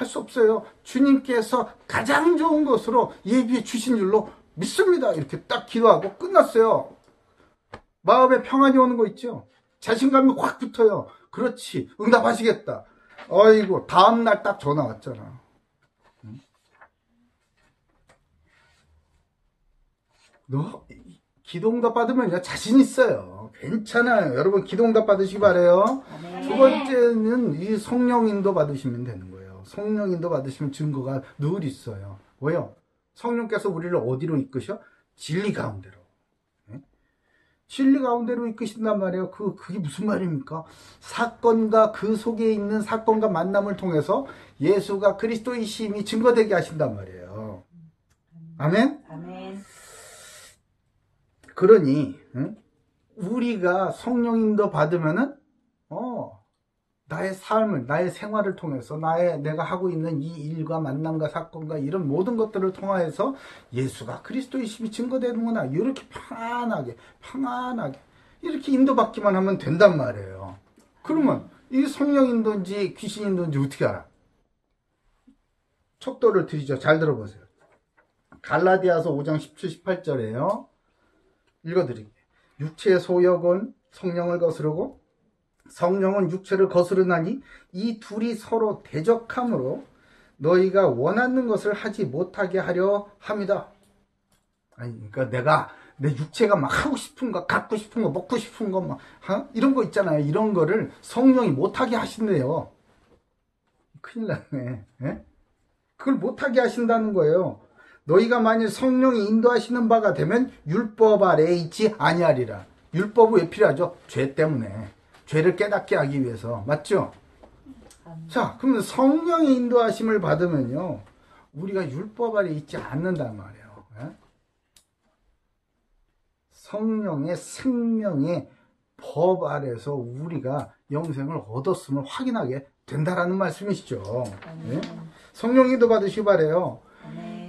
수 없어요. 주님께서 가장 좋은 것으로 예비해 주신 줄로 믿습니다. 이렇게 딱 기도하고 끝났어요. 마음에 평안이 오는 거 있죠. 자신감이 확 붙어요. 그렇지, 응답하시겠다. 어이구, 다음날 딱 전화 왔잖아. 너 기도 응답 받으면 자신 있어요. 괜찮아요. 여러분 기도 응답 받으시기 바래요. 두 번째는 이 성령 인도 받으시면 되는 거예요. 성령 인도 받으시면 증거가 늘 있어요. 왜요? 성령께서 우리를 어디로 이끄셔? 진리 가운데로. 진리 가운데로 이끄신단 말이에요. 그게 무슨 말입니까? 사건과 그 속에 있는 사건과 만남을 통해서 예수가 그리스도이심이 증거되게 하신단 말이에요. 아멘?
아멘.
그러니 우리가 성령 인도 받으면은 나의 삶을, 나의 생활을 통해서 내가 하고 있는 이 일과 만남과 사건과 이런 모든 것들을 통하여서 예수가 그리스도이심이 증거되는구나, 이렇게 편안하게 이렇게 인도받기만 하면 된단 말이에요. 그러면 이 성령 인도인지 귀신 인도인지 어떻게 알아? 척도를 드리죠. 잘 들어보세요. 갈라디아서 5장 17, 18절에요. 읽어드릴게요. 육체의 소욕은 성령을 거스르고 성령은 육체를 거스르나니 이 둘이 서로 대적함으로 너희가 원하는 것을 하지 못하게 하려 합니다. 아니, 그러니까 내가 내 육체가 막 하고 싶은 거, 갖고 싶은 거, 먹고 싶은 거, 막 이런 거 있잖아요. 이런 거를 성령이 못하게 하신대요. 큰일 났네. 예? 그걸 못하게 하신다는 거예요. 너희가 만일 성령이 인도하시는 바가 되면 율법 아래에 있지 아니하리라. 율법이 왜 필요하죠? 죄 때문에. 죄를 깨닫게 하기 위해서. 맞죠? 자, 그러면 성령의 인도하심을 받으면요, 우리가 율법 아래에 있지 않는단 말이에요. 예? 성령의 생명의 법 아래에서 우리가 영생을 얻었음을 확인하게 된다라는 말씀이시죠. 예? 성령 인도 받으시기 바래요.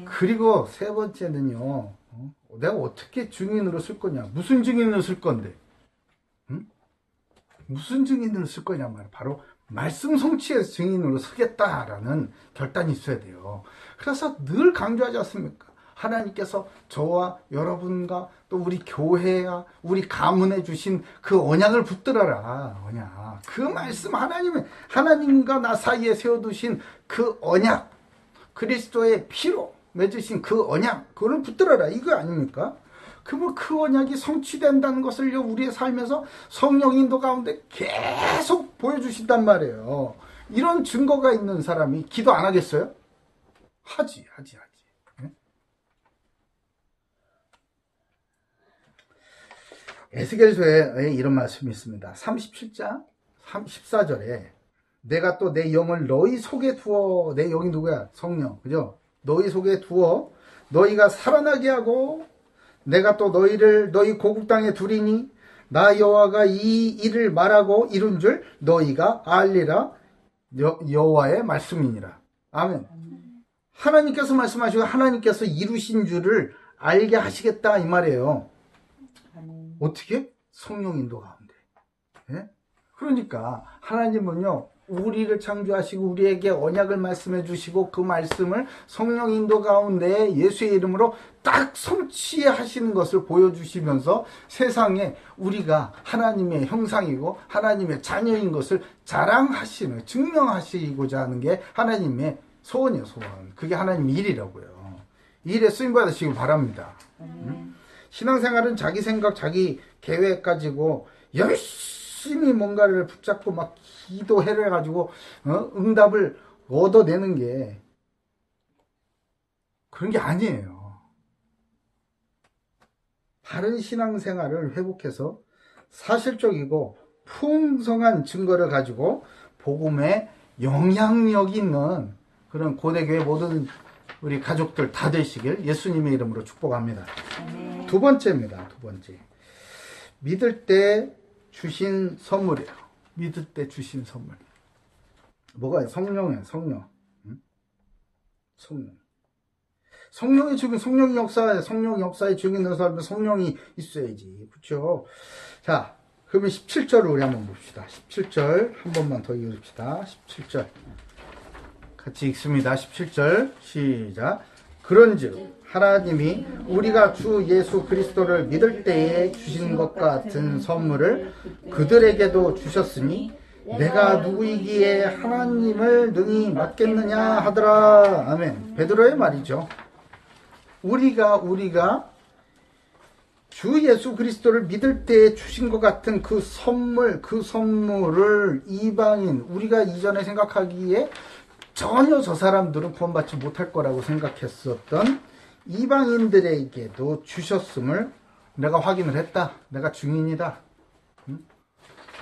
그리고 세 번째는요, 내가 어떻게 증인으로 쓸 거냐? 무슨 증인으로 쓸 건데? 무슨 증인으로 쓸 거냐 말이야. 바로 말씀 성취의 증인으로 쓰겠다라는 결단이 있어야 돼요. 그래서 늘 강조하지 않습니까? 하나님께서 저와 여러분과 또 우리 교회야 우리 가문에 주신 그 언약을 붙들어라. 언약. 그 말씀, 하나님과 나 사이에 세워두신 그 언약, 그리스도의 피로 맺으신 그 언약, 그걸 붙들어라. 이거 아닙니까? 그러면 그 언약이 성취된다는 것을요, 우리의 삶에서 성령 인도 가운데 계속 보여주신단 말이에요. 이런 증거가 있는 사람이 기도 안 하겠어요? 하지. 예? 에스겔서에 이런 말씀이 있습니다. 37장 14절에 내가 또 내 영을 너희 속에 두어, 내 영이 누구야? 성령. 그죠? 너희 속에 두어 너희가 살아나게 하고 내가 또 너희를 너희 고국 땅에 두리니 나 여호와가 이 일을 말하고 이룬 줄 너희가 알리라. 여호와의 말씀이니라. 아멘. 하나님께서 말씀하시고 하나님께서 이루신 줄을 알게 하시겠다 이 말이에요. 어떻게? 성령 인도 가운데. 예? 그러니까 하나님은요, 우리를 창조하시고 우리에게 언약을 말씀해 주시고 그 말씀을 성령 인도 가운데 예수의 이름으로 딱 성취하시는 것을 보여주시면서 세상에 우리가 하나님의 형상이고 하나님의 자녀인 것을 자랑하시는, 증명하시고자 하는 게 하나님의 소원이에요. 소원. 그게 하나님의 일이라고요. 이 일에 쓰임받으시기 바랍니다. 신앙생활은 자기 생각, 자기 계획 가지고 열심히 뭔가를 붙잡고 막 기도해를 가지고 응답을 얻어내는 게 그런 게 아니에요. 바른 신앙생활을 회복해서 사실적이고 풍성한 증거를 가지고 복음에 영향력 있는 그런 고대교회 모든 우리 가족들 다 되시길 예수님의 이름으로 축복합니다.
아멘.
두 번째입니다. 두 번째. 믿을 때 주신 선물이에요. 믿을 때 주신 선물. 뭐가요? 성령이에요. 성령. 응? 성령. 성령의 증인, 성령 역사에 증인되는 사람은 성령이 있어야지. 그렇죠? 자, 그러면 17절을 우리 한번 봅시다. 17절 한 번만 더 읽읍시다. 17절. 같이 읽습니다. 17절 시작. 그런즉 하나님이 우리가 주 예수 그리스도를 믿을 때에 주신 것 같은 선물을 그들에게도 주셨으니 내가 누구이기에 하나님을 능히 맡겠느냐 하더라. 아멘. 베드로의 말이죠. 우리가 주 예수 그리스도를 믿을 때에 주신 것 같은 그 선물을 이방인, 우리가 이전에 생각하기에 전혀 저 사람들은 구원받지 못할 거라고 생각했었던 이방인들에게도 주셨음을 내가 확인을 했다. 내가 증인이다.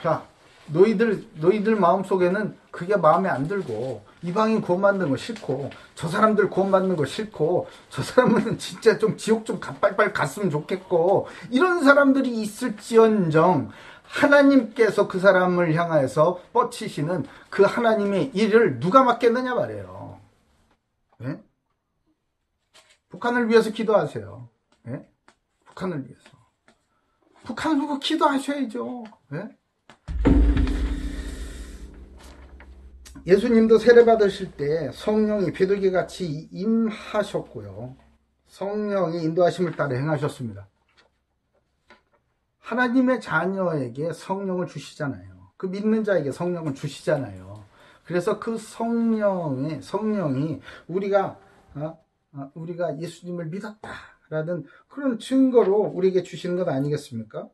자, 너희들 마음속에는 그게 마음에 안 들고 이방인 구원받는 거 싫고 저 사람들 구원받는 거 싫고 저 사람은 진짜 좀 지옥 좀 빨빨 갔으면 좋겠고 이런 사람들이 있을지언정 하나님께서 그 사람을 향해서 뻗치시는 그 하나님의 일을 누가 맡겠느냐 말이에요. 네? 북한을 위해서 기도하세요. 네? 북한을 위해서. 북한을 위해서 기도하셔야죠. 네? 예수님도 세례 받으실 때 성령이 비둘기 같이 임하셨고요. 성령이 인도하심을 따라 행하셨습니다. 하나님의 자녀에게 성령을 주시잖아요. 그 믿는 자에게 성령을 주시잖아요. 그래서 그 성령이 우리가 예수님을 믿었다라는 그런 증거로 우리에게 주시는 것 아니겠습니까?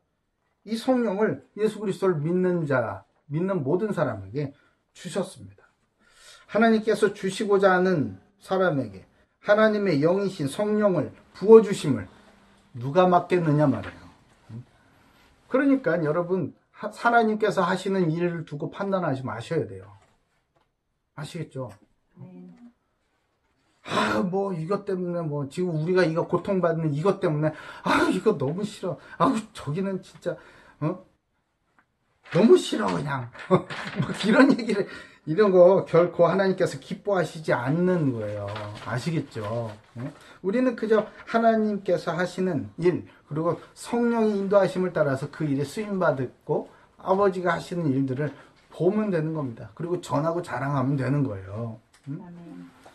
이 성령을 예수 그리스도를 믿는 모든 사람에게 주셨습니다. 하나님께서 주시고자 하는 사람에게 하나님의 영이신 성령을 부어주심을 누가 맡겠느냐 말이에요. 그러니까 여러분 하나님께서 하시는 일을 두고 판단하지 마셔야 돼요. 아시겠죠? 이것 때문에 지금 우리가 이거 고통받는 이것 때문에 이거 너무 싫어. 저기는 진짜 너무 싫어 그냥. 이런 거 결코 하나님께서 기뻐하시지 않는 거예요. 아시겠죠? 우리는 그저 하나님께서 하시는 일, 그리고 성령의 인도하심을 따라서 그 일에 쓰임받고 아버지가 하시는 일들을 보면 되는 겁니다. 그리고 전하고 자랑하면 되는 거예요.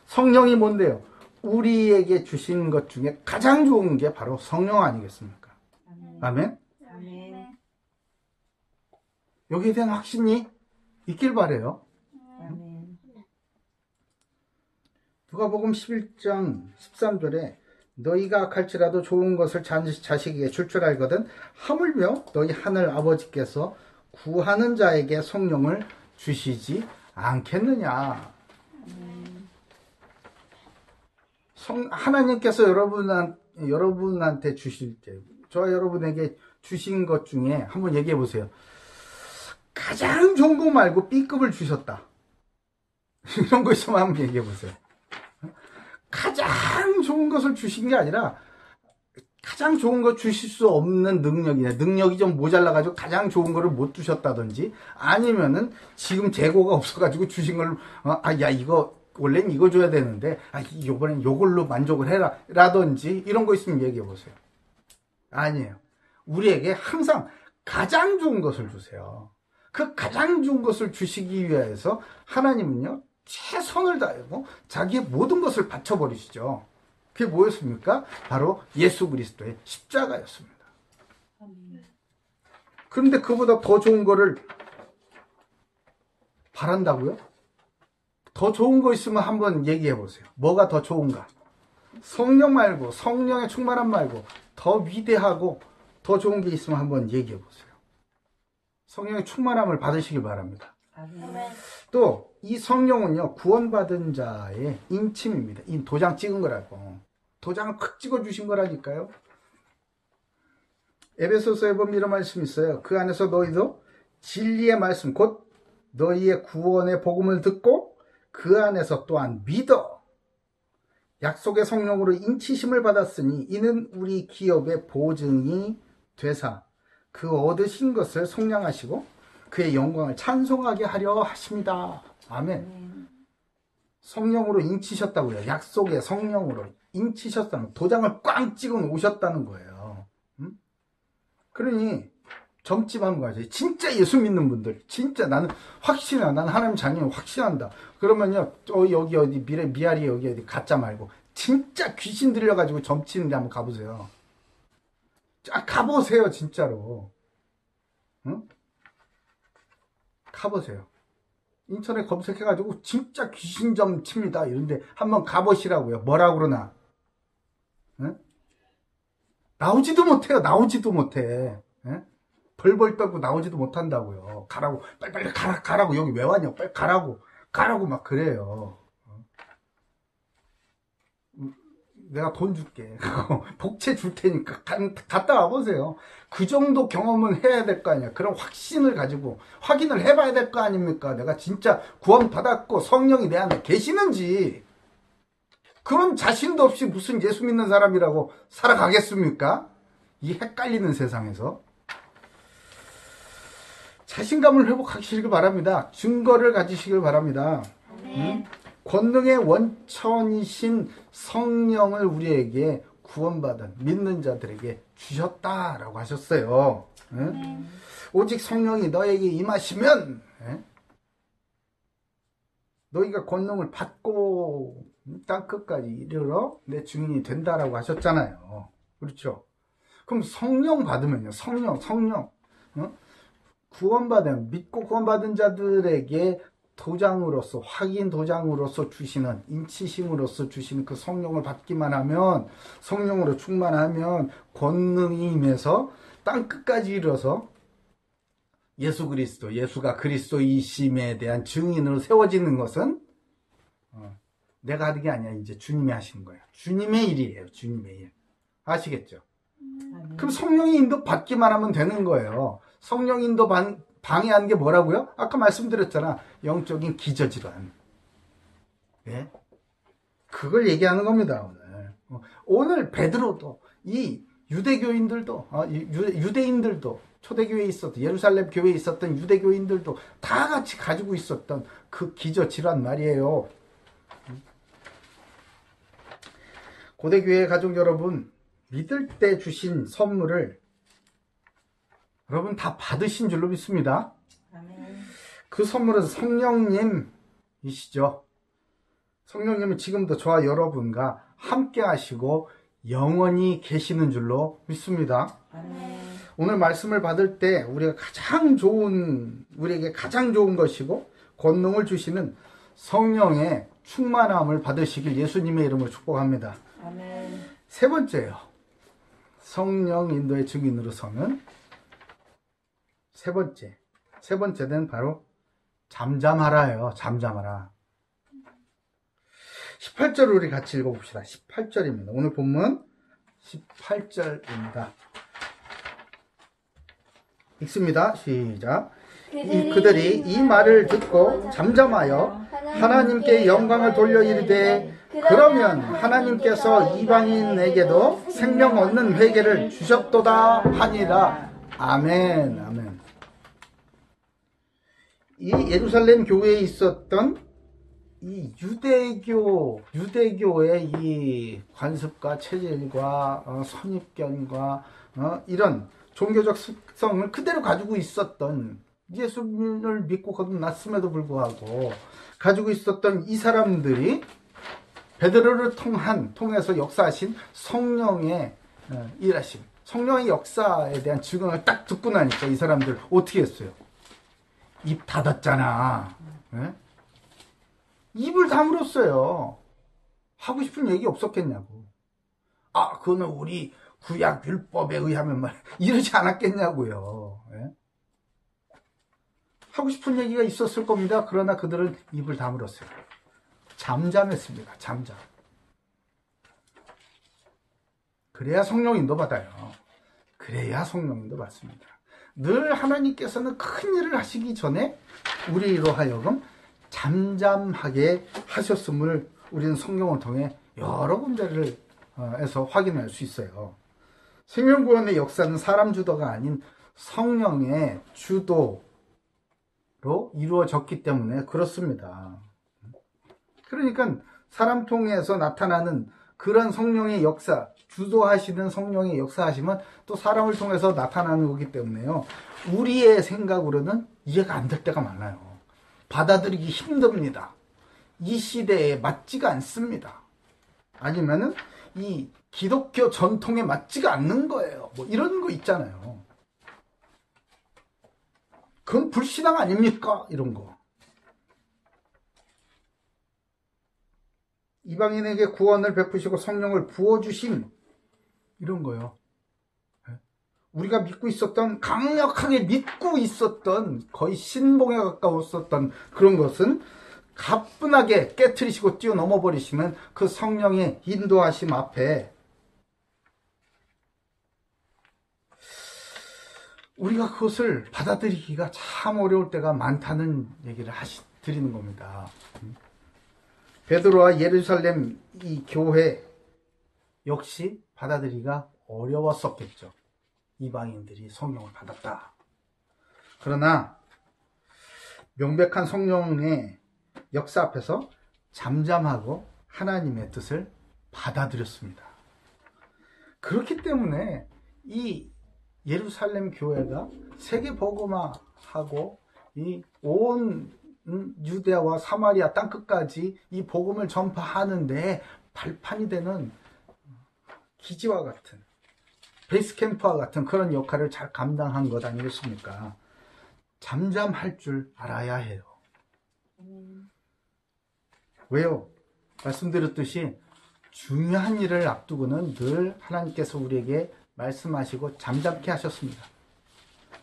성령이 뭔데요? 우리에게 주신 것 중에 가장 좋은 게 바로 성령 아니겠습니까? 아멘?
아멘.
여기에 대한 확신이 있길 바라요.
아멘.
누가복음 11장 13절에 너희가 악할지라도 좋은 것을 자식에게 줄 줄 알거든 하물며 너희 하늘 아버지께서 구하는 자에게 성령을 주시지 않겠느냐. 하나님께서 여러분한테 주실 때, 저와 여러분에게 주신 것 중에 한번 얘기해 보세요. 가장 좋은 거 말고 B급을 주셨다. 이런 거 있으면 한번 얘기해 보세요. 가장 좋은 것을 주신 게 아니라 가장 좋은 거 주실 수 없는 능력이 좀 모자라가지고 가장 좋은 거를 못 주셨다든지, 아니면은 지금 재고가 없어가지고 주신 걸 이거 원래는 이거 줘야 되는데 이번엔 이걸로 만족을 해라 라든지 이런 거 있으면 얘기해 보세요. 아니에요. 우리에게 항상 가장 좋은 것을 주세요. 그 가장 좋은 것을 주시기 위해서 하나님은요 최선을 다하고 자기의 모든 것을 바쳐버리시죠. 그게 뭐였습니까? 바로 예수 그리스도의 십자가였습니다. 그런데 그보다 더 좋은 거를 바란다고요? 더 좋은 거 있으면 한번 얘기해 보세요. 뭐가 더 좋은가? 성령 말고, 성령의 충만함 말고 더 위대하고 더 좋은 게 있으면 한번 얘기해 보세요. 성령의 충만함을 받으시길 바랍니다. 또 이 성령은요 구원받은 자의 인침입니다. 이 도장 찍은 거라고. 도장을 콱 찍어 주신 거라니까요. 에베소서에 보면 이런 말씀이 있어요. 그 안에서 너희도 진리의 말씀 곧 너희의 구원의 복음을 듣고 그 안에서 또한 믿어 약속의 성령으로 인치심을 받았으니 이는 우리 기업의 보증이 되사 그 얻으신 것을 속량하시고 그의 영광을 찬송하게 하려 하십니다. 아멘. 성령으로 인치셨다고요. 약속의 성령으로 인치셨다는 도장을 꽝 찍어 놓으셨다는 거예요. 그러니 점집한 거지. 진짜 예수 믿는 분들, 진짜 나는 확신해. 나는 하나님 자녀 확신한다. 그러면요, 여기 어디 미아리 여기 어디 가짜 말고 진짜 귀신 들려가지고 점치는데 한번 가보세요. 자, 가보세요, 진짜로. 응? 가보세요. 인터넷 검색해가지고 진짜 귀신점 칩니다. 이런데 한번 가보시라고요. 뭐라고 그러나? 응? 나오지도 못해요. 나오지도 못해. 응? 벌벌 떨고 나오지도 못한다고요. 가라고. 빨리 가라고. 여기 왜 왔냐. 빨리 가라고 막 그래요. 내가 돈 줄게. 복채 줄 테니까 갔다 와보세요. 그 정도 경험은 해야 될 거 아니야. 그런 확신을 가지고 확인을 해봐야 될 거 아닙니까? 내가 진짜 구원 받았고 성령이 내 안에 계시는지. 그런 자신도 없이 무슨 예수 믿는 사람이라고 살아가겠습니까? 이 헷갈리는 세상에서. 자신감을 회복하시길 바랍니다. 증거를 가지시길 바랍니다. 권능의 원천이신 성령을 우리에게 구원받은 믿는 자들에게 주셨다라고 하셨어요. 오직 성령이 너에게 임하시면 너희가 권능을 받고 땅끝까지 이르러 내 증인이 된다라고 하셨잖아요. 그렇죠? 그럼 성령 받으면요. 성령 구원받은 믿고 구원받은 자들에게 도장으로서 확인 도장으로서 주시는 인치심으로서 주시는 그 성령을 받기만 하면 성령으로 충만하면 권능이 임해서 땅끝까지 이르러서 예수 그리스도 예수가 그리스도이심에 대한 증인으로 세워지는 것은 내가 하는 게 아니야. 이제 주님이 하시는 거예요. 주님의 일이에요. 주님의 일. 아시겠죠? 그럼 성령의 인도 받기만 하면 되는 거예요. 성령 인도 방해하는 게 뭐라고요? 아까 말씀드렸잖아. 영적인 기저질환. 예? 그걸 얘기하는 겁니다, 오늘. 오늘 베드로도, 이 유대교인들도, 유대인들도, 초대교회에 있었던, 예루살렘 교회에 있었던 유대교인들도 다 같이 가지고 있었던 그 기저질환 말이에요. 고대교회 가족 여러분, 믿을 때 주신 선물을 여러분 다 받으신 줄로 믿습니다.
아멘.
그 선물은 성령님이시죠. 성령님은 지금도 저와 여러분과 함께 하시고 영원히 계시는 줄로 믿습니다.
아멘.
오늘 말씀을 받을 때 우리에게 가장 좋은 것이고 권능을 주시는 성령의 충만함을 받으시길 예수님의 이름으로 축복합니다.
아멘.
세 번째요. 성령 인도의 증인으로 서는 세 번째는 바로 잠잠하라예요. 잠잠하라. 18절을 우리 같이 읽어봅시다. 18절입니다. 오늘 본문 18절입니다. 읽습니다. 시작. 그들이 이 말을 듣고 잠잠하여 하나님께 영광을 돌려 이르되 그러면 하나님께서 이방인에게도 생명 얻는 회개를 주셨도다 하니라. 아멘. 아멘. 이 예루살렘 교회에 있었던 이 유대교의 이 관습과 체질과 선입견과 이런 종교적 습성을 그대로 가지고 있었던 예수님을 믿고 거듭났음에도 불구하고 가지고 있었던 이 사람들이 베드로를 통해서 역사하신 성령의 일하심, 성령의 역사에 대한 증언을 딱 듣고 나니까 이 사람들 어떻게 했어요? 입 닫았잖아. 네? 입을 다물었어요. 하고 싶은 얘기 없었겠냐고. 그거는 우리 구약 율법에 의하면 말 이러지 않았겠냐고요. 네? 하고 싶은 얘기가 있었을 겁니다. 그러나 그들은 입을 다물었어요. 잠잠했습니다. 잠잠. 그래야 성령 인도 받아요. 그래야 성령님도 받습니다. 늘 하나님께서는 큰 일을 하시기 전에 우리로 하여금 잠잠하게 하셨음을 우리는 성경을 통해 여러 군데를 에서 확인할 수 있어요. 생명구원의 역사는 사람 주도가 아닌 성령의 주도로 이루어졌기 때문에 그렇습니다. 그러니까 사람 통해서 나타나는 그런 성령의 역사, 주도하시는 성령의 역사하심은 또 사람을 통해서 나타나는 거기 때문에요. 우리의 생각으로는 이해가 안 될 때가 많아요. 받아들이기 힘듭니다. 이 시대에 맞지가 않습니다. 아니면은 이 기독교 전통에 맞지가 않는 거예요. 뭐 이런 거 있잖아요. 그건 불신앙 아닙니까? 이런 거. 이방인에게 구원을 베푸시고 성령을 부어주심, 이런 거요. 우리가 믿고 있었던, 강력하게 믿고 있었던, 거의 신봉에 가까웠었던 그런 것은 가뿐하게 깨트리시고 뛰어넘어 버리시면 그 성령의 인도하심 앞에 우리가 그것을 받아들이기가 참 어려울 때가 많다는 얘기를 드리는 겁니다. 베드로와 예루살렘 이 교회 역시 받아들이기가 어려웠었겠죠. 이방인들이 성령을 받았다. 그러나 명백한 성령의 역사 앞에서 잠잠하고 하나님의 뜻을 받아들였습니다. 그렇기 때문에 이 예루살렘 교회가 세계 복음화하고 이 온 유대와 사마리아 땅끝까지 이 복음을 전파하는데 발판이 되는 기지와 같은 베이스캠프와 같은 그런 역할을 잘 감당한 것 아니겠습니까? 잠잠할 줄 알아야 해요. 왜요? 말씀드렸듯이 중요한 일을 앞두고는 늘 하나님께서 우리에게 말씀하시고 잠잠케 하셨습니다.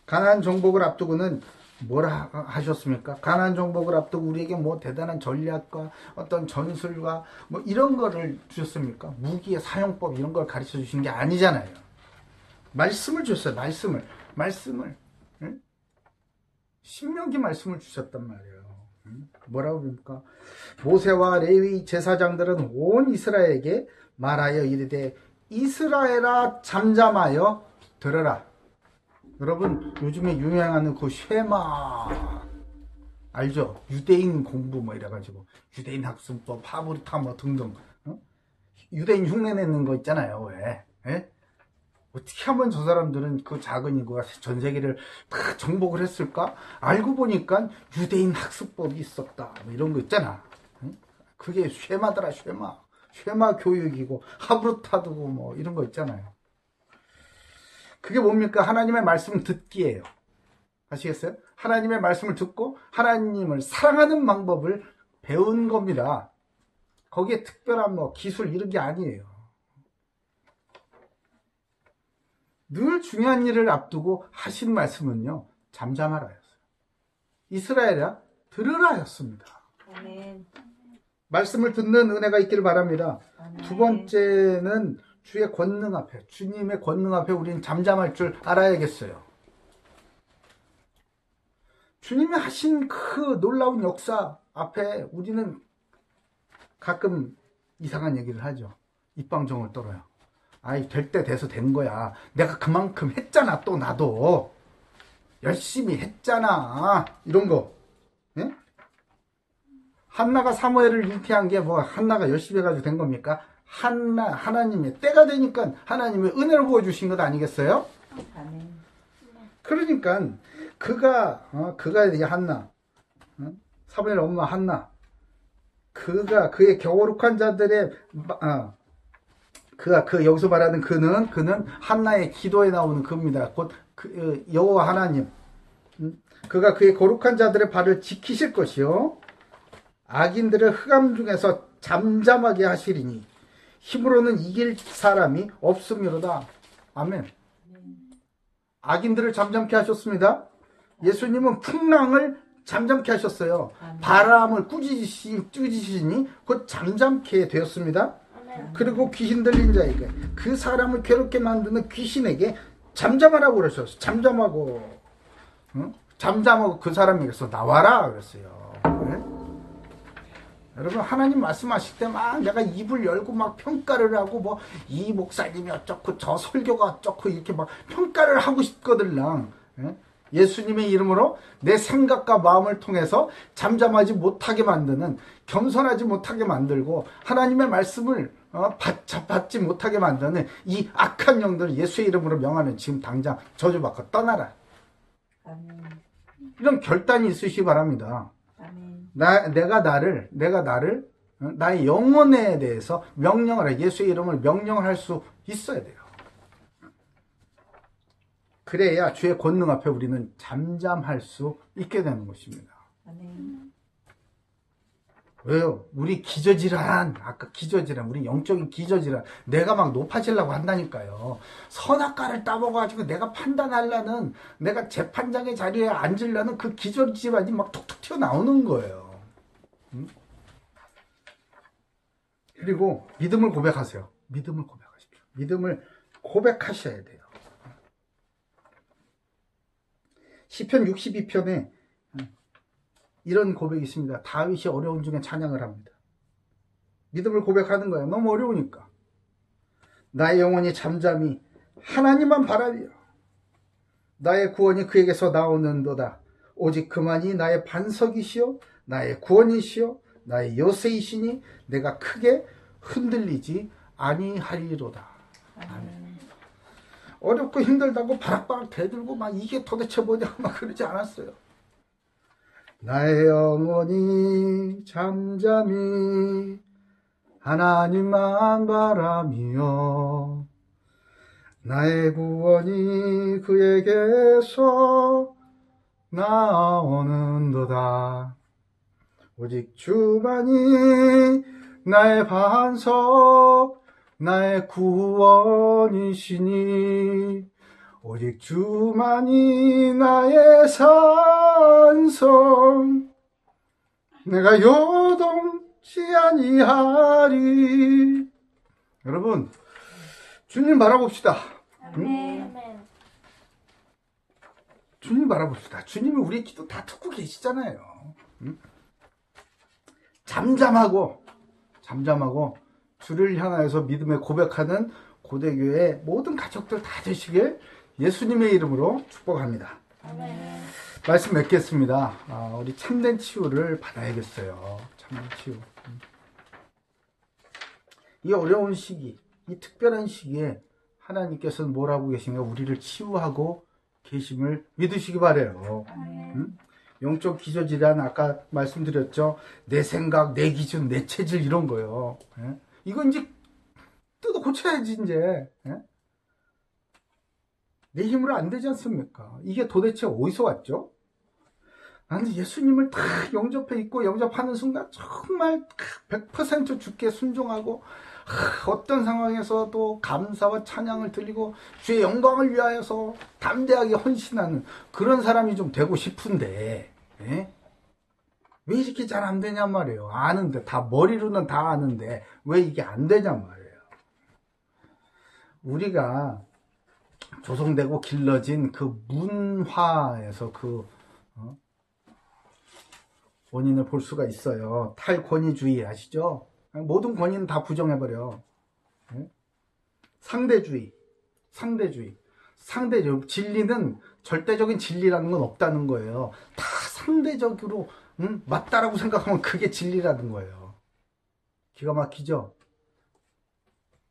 가나안 정복을 앞두고는 뭐라 하셨습니까? 가나안 정복을 앞두고 우리에게 뭐 대단한 전략과 어떤 전술과 뭐 이런 거를 주셨습니까? 무기의 사용법 이런 걸 가르쳐 주신 게 아니잖아요. 말씀을 주셨어요. 말씀을 응? 신명기 말씀을 주셨단 말이에요. 응? 뭐라고 그럽니까? 모세와 레위 제사장들은 온 이스라엘에게 말하여 이르되 이스라엘아 잠잠하여 들으라. 여러분 요즘에 유행하는 그 쉐마 알죠? 유대인 공부 뭐 이래가지고 유대인 학습법, 파브리타 뭐 등등 유대인 흉내내는 거 있잖아요. 왜? 에? 어떻게 하면 저 사람들은 그 작은 인구가 전 세계를 다 정복을 했을까? 알고 보니까 유대인 학습법이 있었다. 뭐 이런 거 있잖아. 그게 쉐마더라, 쉐마 교육이고 하브르타드고 뭐 이런 거 있잖아요. 그게 뭡니까? 하나님의 말씀을 듣기예요. 아시겠어요? 하나님의 말씀을 듣고 하나님을 사랑하는 방법을 배운 겁니다. 거기에 특별한 뭐 기술 이런 게 아니에요. 늘 중요한 일을 앞두고 하신 말씀은요, 잠잠하라였어요. 이스라엘아, 들으라였습니다.
아멘.
말씀을 듣는 은혜가 있기를 바랍니다.
아멘.
두 번째는 주의 권능 앞에, 주님의 권능 앞에 우리는 잠잠할 줄 알아야겠어요. 주님이 하신 그 놀라운 역사 앞에 우리는 가끔 이상한 얘기를 하죠. 입방정을 떨어요. 아이, 될 때 돼서 된 거야. 내가 그만큼 했잖아, 또 나도. 열심히 했잖아. 이런 거. 예? 한나가 사무엘을 잉태한 게 뭐, 한나가 열심히 해가지고 된 겁니까? 하나님의 때가 되니까 하나님의 은혜를 보여주신 것 아니겠어요?
아멘.
그러니까, 그가 이제 한나. 사무엘 엄마 한나. 그의 거룩한 자들의, 여기서 말하는 그는 한나의 기도에 나오는 그입니다. 곧 여호와 하나님. 그가 그의 거룩한 자들의 발을 지키실 것이요. 악인들을 흑암 중에서 잠잠하게 하시리니 힘으로는 이길 사람이 없음이로다. 아멘. 악인들을 잠잠케 하셨습니다. 예수님은 풍랑을 잠잠케 하셨어요. 바람을 꾸짖으시니 곧 잠잠케 되었습니다. 그리고 귀신 들린 자에게, 그 사람을 괴롭게 만드는 귀신에게 잠잠하라고 그러셨어요. 잠잠하고. 응? 잠잠하고 그 사람에게서 나와라 그랬어요. 네? 여러분 하나님 말씀하실 때 막 내가 입을 열고 막 평가를 하고 뭐 이 목사님이 어쩌고 저 설교가 어쩌고 이렇게 막 평가를 하고 싶거들랑. 예? 예수님의 이름으로 내 생각과 마음을 통해서 잠잠하지 못하게 만드는, 겸손하지 못하게 만들고 하나님의 말씀을 받지 못하게 만드는 이 악한 영들을 예수의 이름으로 명하는 지금 당장 저주받고 떠나라.
아멘.
이런 결단이 있으시기 바랍니다.
아멘.
내가 나를 나의 영혼에 대해서 명령을 해. 예수의 이름을 명령을 할 수 있어야 돼요. 그래야 주의 권능 앞에 우리는 잠잠할 수 있게 되는 것입니다.
아멘.
왜요? 우리 기저질환, 아까 기저질환, 우리 영적인 기저질환, 내가 막 높아지려고 한다니까요. 선악과를 따먹어가지고 내가 판단하려는, 내가 재판장의 자리에 앉으려는 그 기저질환이 막 툭툭 튀어나오는 거예요. 그리고 믿음을 고백하세요. 믿음을 고백하십시오. 믿음을 고백하셔야 돼요. 시편 62편에 이런 고백이 있습니다. 다윗이 어려운 중에 찬양을 합니다. 믿음을 고백하는 거예요. 너무 어려우니까. 나의 영혼이 잠잠히 하나님만 바라리요. 나의 구원이 그에게서 나오는도다. 오직 그만이 나의 반석이시요 나의 구원이시요 나의 요새이시니 내가 크게 흔들리지 아니하리로다. 아멘. 어렵고 힘들다고 바락바락 대들고 막 이게 도대체 뭐냐 막 그러지 않았어요. 나의 영혼이 잠잠히 하나님만 바라며 나의 구원이 그에게서 나오는도다. 오직 주만이 나의 반석 나의 구원이시니 오직 주만이 나의 산성 내가 요동치 아니하리. 여러분 주님 바라봅시다.
아멘.
주님 바라봅시다. 주님이 우리의 기도 다 듣고 계시잖아요. 잠잠하고 주를 향하여서 믿음의 고백하는 고대교회 모든 가족들 다 되시길 예수님의 이름으로 축복합니다.
아멘.
말씀 맺겠습니다. 우리 참된 치유를 받아야겠어요. 참된 치유. 이 어려운 시기, 이 특별한 시기에 하나님께서는 뭘 하고 계신가? 우리를 치유하고 계심을 믿으시기 바라요. 영적 기저질환 아까 말씀드렸죠. 내 생각, 내 기준, 내 체질 이런 거요. 이거 이제 뜯어 고쳐야지 이제. 내 힘으로 안 되지 않습니까? 이게 도대체 어디서 왔죠? 나는 예수님을 딱 영접해 있고 영접하는 순간 정말 100% 주께 순종하고 어떤 상황에서도 감사와 찬양을 드리고 주의 영광을 위하여서 담대하게 헌신하는 그런 사람이 좀 되고 싶은데 왜 이렇게 잘 안 되냔 말이에요. 아는데 다 머리로는 다 아는데 왜 이게 안 되냔 말이에요. 우리가 조성되고 길러진 그 문화에서 그 원인을 볼 수가 있어요. 탈권위주의 아시죠? 모든 권위는 다 부정해버려. 상대주의. 진리는 절대적인 진리라는 건 없다는 거예요. 다 상대적으로 맞다라고 생각하면 그게 진리라는 거예요. 기가 막히죠?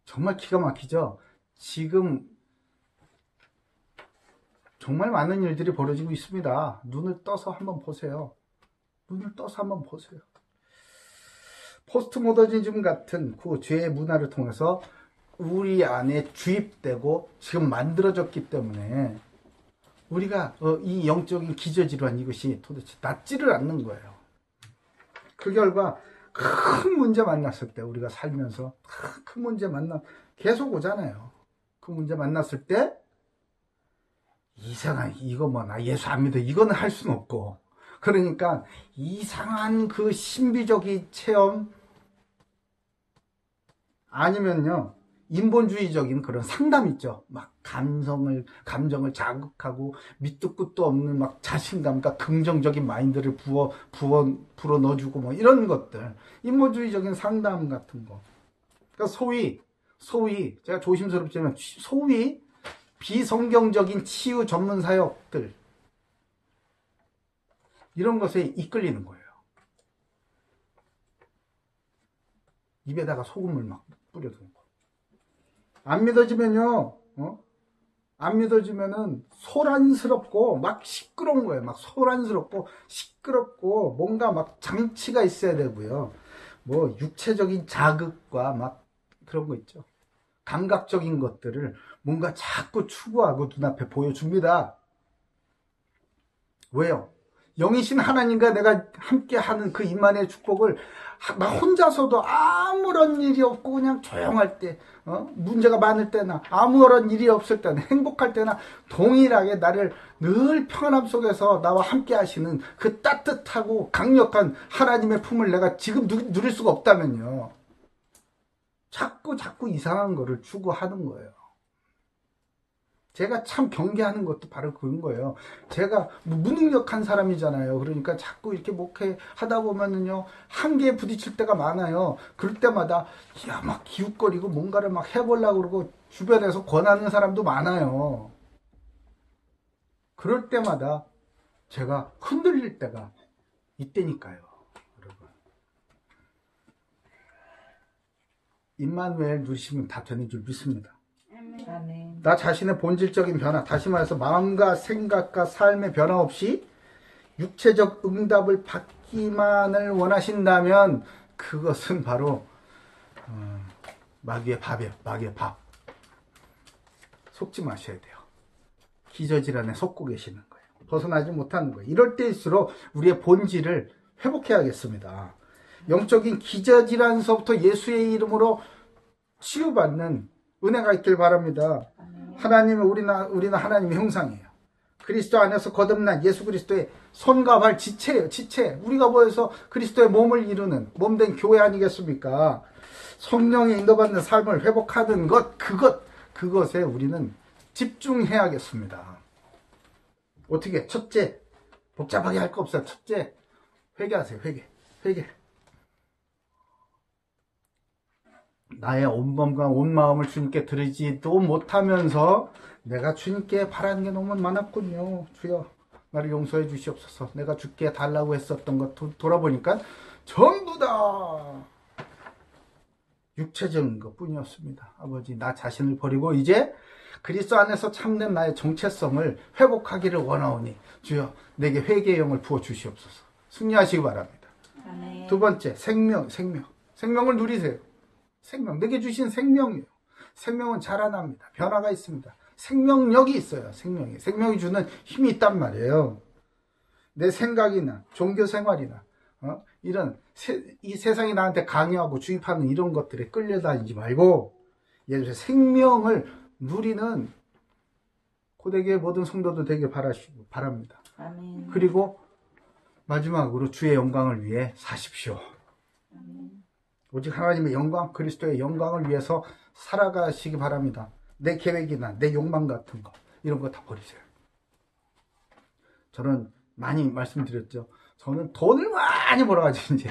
정말 기가 막히죠? 지금 정말 많은 일들이 벌어지고 있습니다. 눈을 떠서 한번 보세요. 포스트 모더니즘 같은 그 죄의 문화를 통해서 우리 안에 주입되고 지금 만들어졌기 때문에 우리가 이 영적인 기저질환 이것이 도대체 낫지를 않는 거예요. 그 결과 큰 문제 만났을 때 우리가 살면서 큰 문제 계속 오잖아요. 그 문제 만났을 때 이상한 이거 뭐 나 예수 안 믿어 이거는 할 수는 없고 그러니까 이상한 그 신비적인 체험 아니면요 인본주의적인 그런 상담 있죠. 막 감정을 자극하고 밑도 끝도 없는 막 자신감과 긍정적인 마인드를 불어 넣어주고 뭐 이런 것들. 인본주의적인 상담 같은 거. 그러니까 소위 제가 조심스럽지만 소위 비성경적인 치유 전문 사역들. 이런 것에 이끌리는 거예요. 입에다가 소금을 막 뿌려두는 거. 안 믿어지면요, 안 믿어지면은 소란스럽고 막 시끄러운 거예요. 막 소란스럽고 시끄럽고 뭔가 막 장치가 있어야 되고요. 뭐 육체적인 자극과 막 그런 거 있죠. 감각적인 것들을 뭔가 자꾸 추구하고 눈앞에 보여줍니다. 왜요? 영이신 하나님과 내가 함께하는 그 임만의 축복을 나 혼자서도 아무런 일이 없고 그냥 조용할 때, 문제가 많을 때나 아무런 일이 없을 때나 행복할 때나 동일하게 나를 늘 평안함 속에서 나와 함께 하시는 그 따뜻하고 강력한 하나님의 품을 내가 지금 누릴 수가 없다면요. 자꾸 이상한 거를 추구하는 거예요. 제가 참 경계하는 것도 바로 그런 거예요. 제가 무능력한 사람이잖아요. 그러니까 자꾸 이렇게 목회하다 보면은요, 한계에 부딪힐 때가 많아요. 그럴 때마다, 막 기웃거리고 뭔가를 막 해보려고 그러고 주변에서 권하는 사람도 많아요. 그럴 때마다 제가 흔들릴 때가 이때니까요. 여러분. 임마누엘 누리시면 다 되는 줄 믿습니다.
아멘.
나 자신의 본질적인 변화, 다시 말해서 마음과 생각과 삶의 변화 없이 육체적 응답을 받기만을 원하신다면 그것은 바로 마귀의 밥이에요. 마귀의 밥. 속지 마셔야 돼요. 기저질환에 속고 계시는 거예요. 벗어나지 못하는 거예요. 이럴 때일수록 우리의 본질을 회복해야겠습니다. 영적인 기저질환서부터 예수의 이름으로 치유받는 은혜가 있길 바랍니다. 하나님은 우리는 하나님의 형상이에요. 그리스도 안에서 거듭난 예수 그리스도의 손과 발 지체예요. 지체. 우리가 모여서 그리스도의 몸을 이루는 몸된 교회 아니겠습니까? 성령의 인도받는 삶을 회복하는 그것에 우리는 집중해야겠습니다. 어떻게? 첫째, 복잡하게 할 거 없어요. 첫째, 회개하세요. 회개. 나의 온 몸과 온 마음을 주님께 드리지도 못하면서 내가 주님께 바라는 게 너무 많았군요. 주여 나를 용서해 주시옵소서. 내가 주께 달라고 했었던 것 돌아보니까 전부 다 육체적인 것 뿐이었습니다. 아버지, 나 자신을 버리고 이제 그리스도 안에서 참된 나의 정체성을 회복하기를 원하오니 주여 내게 회개의 영을 부어 주시옵소서. 승리하시기 바랍니다.
아멘.
두 번째, 생명을 누리세요. 내게 주신 생명이에요. 생명은 자라납니다. 변화가 있습니다. 생명력이 있어요. 생명이 주는 힘이 있단 말이에요. 내 생각이나 종교 생활이나 이런 이 세상이 나한테 강요하고 주입하는 이런 것들에 끌려다니지 말고 예수의 생명을 누리는 고대교회 모든 성도도 되길 바랍니다.
아멘.
그리고 마지막으로 주의 영광을 위해 사십시오.
아멘.
오직 하나님의 영광, 그리스도의 영광을 위해서 살아가시기 바랍니다. 내 계획이나 내 욕망 같은 거 이런 거 다 버리세요. 저는 많이 말씀드렸죠. 저는 돈을 많이 벌어가지고 이제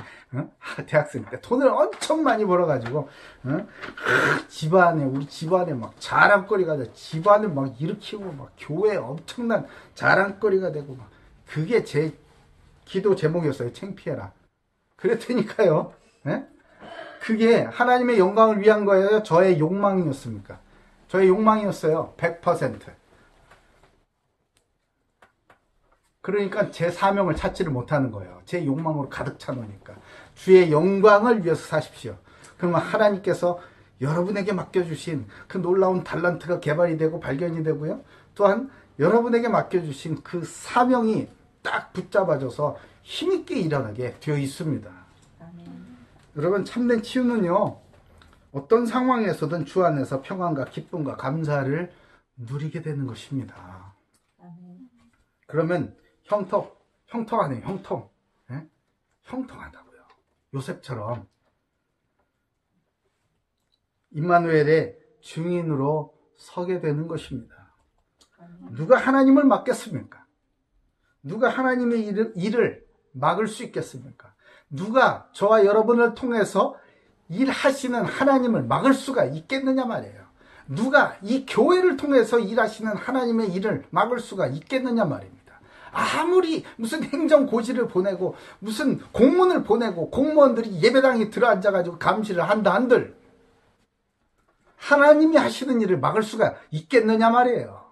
대학생 때 돈을 엄청 많이 벌어가지고 우리 집안에 막 자랑거리가 돼. 집안을 막 일으키고 막 교회에 엄청난 자랑거리가 되고 막 그게 제 기도 제목이었어요. 창피해라. 그랬더니까요. 그게 하나님의 영광을 위한 거예요? 저의 욕망이었습니까? 저의 욕망이었어요. 100%. 그러니까 제 사명을 찾지를 못하는 거예요. 제 욕망으로 가득 차놓으니까. 주의 영광을 위해서 사십시오. 그러면 하나님께서 여러분에게 맡겨주신 그 놀라운 달란트가 개발이 되고 발견이 되고요. 또한 여러분에게 맡겨주신 그 사명이 딱 붙잡아져서 힘있게 일어나게 되어 있습니다. 여러분, 참된 치유는요, 어떤 상황에서든 주 안에서 평안과 기쁨과 감사를 누리게 되는 것입니다. 그러면 형통하네요. 형통하다고요. 요셉처럼 임마누엘의 증인으로 서게 되는 것입니다. 누가 하나님을 막겠습니까? 누가 하나님의 일을 막을 수 있겠습니까? 누가 저와 여러분을 통해서 일하시는 하나님을 막을 수가 있겠느냐 말이에요. 누가 이 교회를 통해서 일하시는 하나님의 일을 막을 수가 있겠느냐 말입니다. 아무리 무슨 행정고시를 보내고 무슨 공문을 보내고 공무원들이 예배당에 들어앉아가지고 감시를 한다 한들 하나님이 하시는 일을 막을 수가 있겠느냐 말이에요.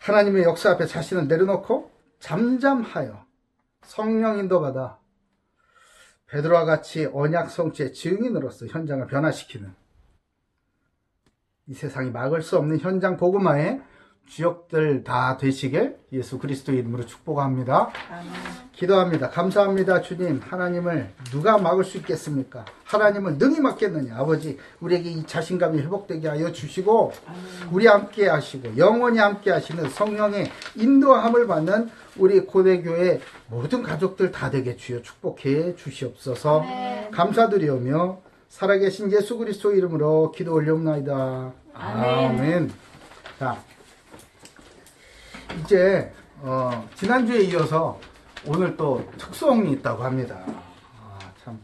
하나님의 역사 앞에 자신을 내려놓고 잠잠하여 성령 인도받아 베드로와 같이 언약 성취의 증인으로서 현장을 변화시키는 이 세상이 막을 수 없는 현장 복음화의 주역들 다 되시길 예수 그리스도의 이름으로 축복합니다.
아멘.
기도합니다. 감사합니다. 주님, 하나님을 누가 막을 수 있겠습니까? 하나님을 능히 막겠느냐. 아버지, 우리에게 이 자신감이 회복되게 하여 주시고 우리 함께 하시고 영원히 함께 하시는 성령의 인도함을 받는 우리 고대교회 모든 가족들 다 되게 주여 축복해 주시옵소서. 감사드리오며 살아계신 예수 그리스도 이름으로 기도 올려옵나이다. 아멘. 자, 이제 지난주에 이어서 오늘 또 특송이 있다고 합니다. 참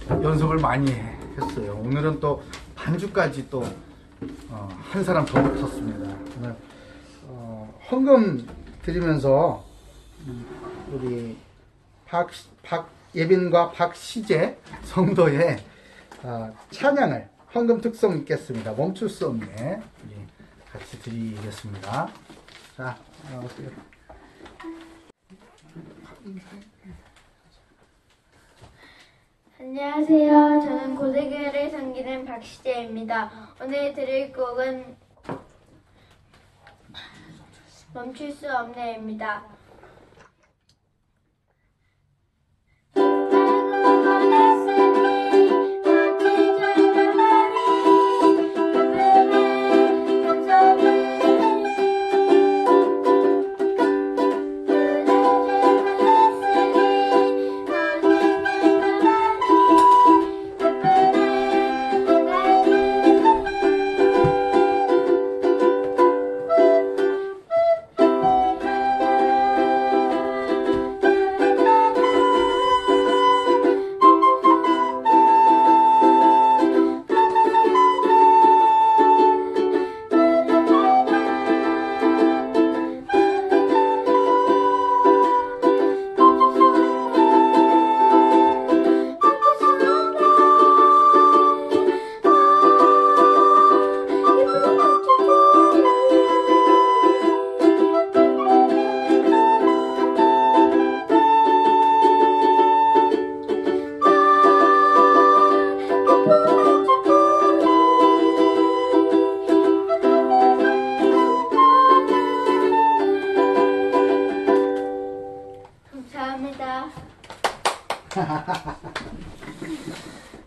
연습을 많이 했어요. 오늘은 또 반주까지 또 한 사람 더 붙었습니다. 오늘 헌금 드리면서 우리 박예빈과 박시재 성도의 찬양을 헌금 특송 있겠습니다. 멈출 수 없네. 우리 같이 드리겠습니다. 자, 나오세요.
안녕하세요. 저는 고대교회를 섬기는 박시재입니다. 오늘 드릴 곡은 멈출 수 없네입니다.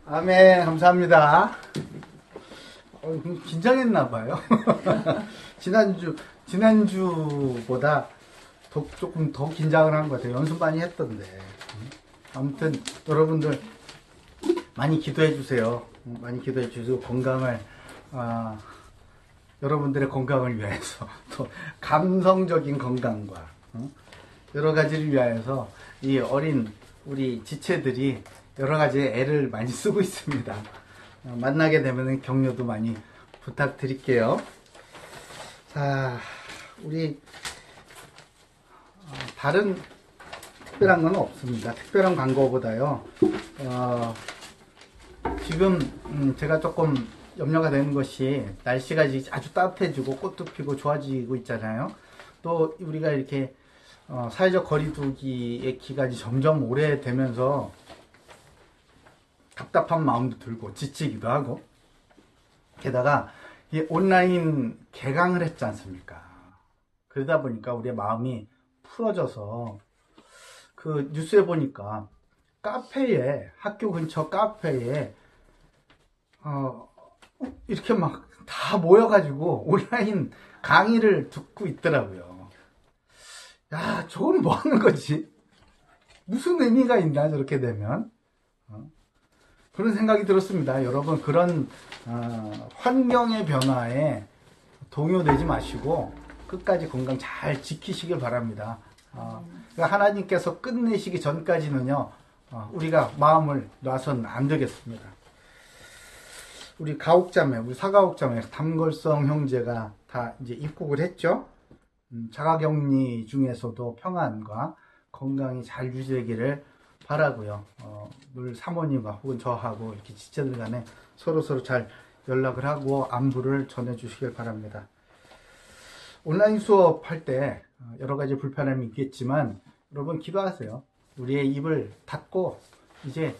아멘. 감사합니다. 긴장했나봐요. 지난주보다 조금 더 긴장을 한 것 같아요. 연습 많이 했던데. 아무튼 여러분들 많이 기도해 주세요. 많이 기도해 주시고 건강을 여러분들의 건강을 위해서 또 감성적인 건강과 여러 가지를 위하여서 이 어린 우리 지체들이 여러 가지 애를 많이 쓰고 있습니다. 만나게 되면 격려도 많이 부탁드릴게요. 자, 우리 다른 특별한 건 없습니다. 특별한 광고보다요. 지금 제가 조금 염려가 되는 것이 날씨가 이제 아주 따뜻해지고 꽃도 피고 좋아지고 있잖아요. 또 우리가 이렇게 사회적 거리두기의 기간이 점점 오래되면서 답답한 마음도 들고 지치기도 하고 게다가 이 온라인 개강을 했지 않습니까? 그러다 보니까 우리의 마음이 풀어져서 그 뉴스에 보니까 카페에 학교 근처 카페에 이렇게 막 다 모여가지고 온라인 강의를 듣고 있더라고요. 야, 저건 뭐 하는 거지? 무슨 의미가 있나 저렇게 되면? 그런 생각이 들었습니다. 여러분, 그런 환경의 변화에 동요되지 마시고 끝까지 건강 잘 지키시길 바랍니다. 그러니까 하나님께서 끝내시기 전까지는요, 우리가 마음을 놔선 안 되겠습니다. 우리 가옥자매, 우리 사가옥자매, 담걸성 형제가 다 이제 입국을 했죠. 자가격리 중에서도 평안과 건강이 잘 유지되기를 바라고요. 늘 사모님과 혹은 저하고 이렇게 지체들 간에 서로 잘 연락을 하고 안부를 전해주시길 바랍니다. 온라인 수업할 때 여러 가지 불편함이 있겠지만 여러분 기도하세요. 우리의 입을 닫고 이제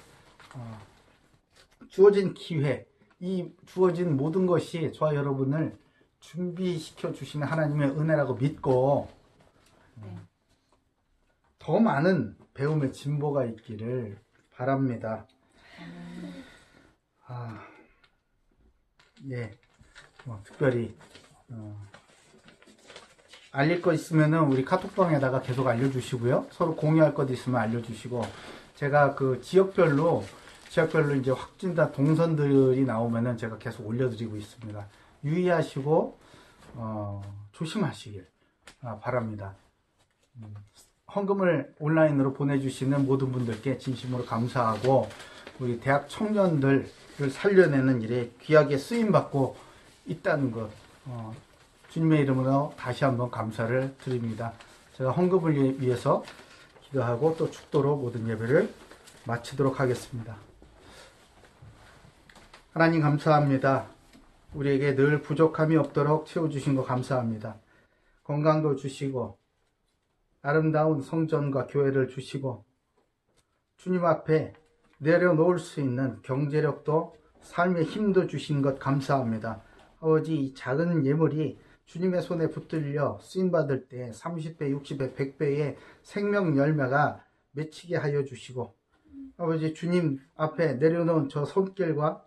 주어진 기회, 이 주어진 모든 것이 저와 여러분을 준비시켜 주시는 하나님의 은혜라고 믿고 더 많은 배움의 진보가 있기를 바랍니다. 예, 특별히 알릴 거 있으면은 우리 카톡방에다가 계속 알려주시고요. 서로 공유할 것 있으면 알려주시고, 제가 그 지역별로 이제 확진자 동선들이 나오면은 제가 계속 올려드리고 있습니다. 유의하시고 조심하시길 바랍니다. 헌금을 온라인으로 보내주시는 모든 분들께 진심으로 감사하고, 우리 대학 청년들을 살려내는 일에 귀하게 쓰임받고 있다는 것, 주님의 이름으로 다시 한번 감사를 드립니다. 제가 헌금을 위해서 기도하고 또 축도로 모든 예배를 마치도록 하겠습니다. 하나님 감사합니다. 우리에게 늘 부족함이 없도록 채워주신 거 감사합니다. 건강도 주시고 아름다운 성전과 교회를 주시고 주님 앞에 내려놓을 수 있는 경제력도 삶의 힘도 주신 것 감사합니다. 아버지, 이 작은 예물이 주님의 손에 붙들려 쓰임받을 때 30배, 60배, 100배의 생명 열매가 맺히게 하여 주시고, 아버지, 주님 앞에 내려놓은 저 손길과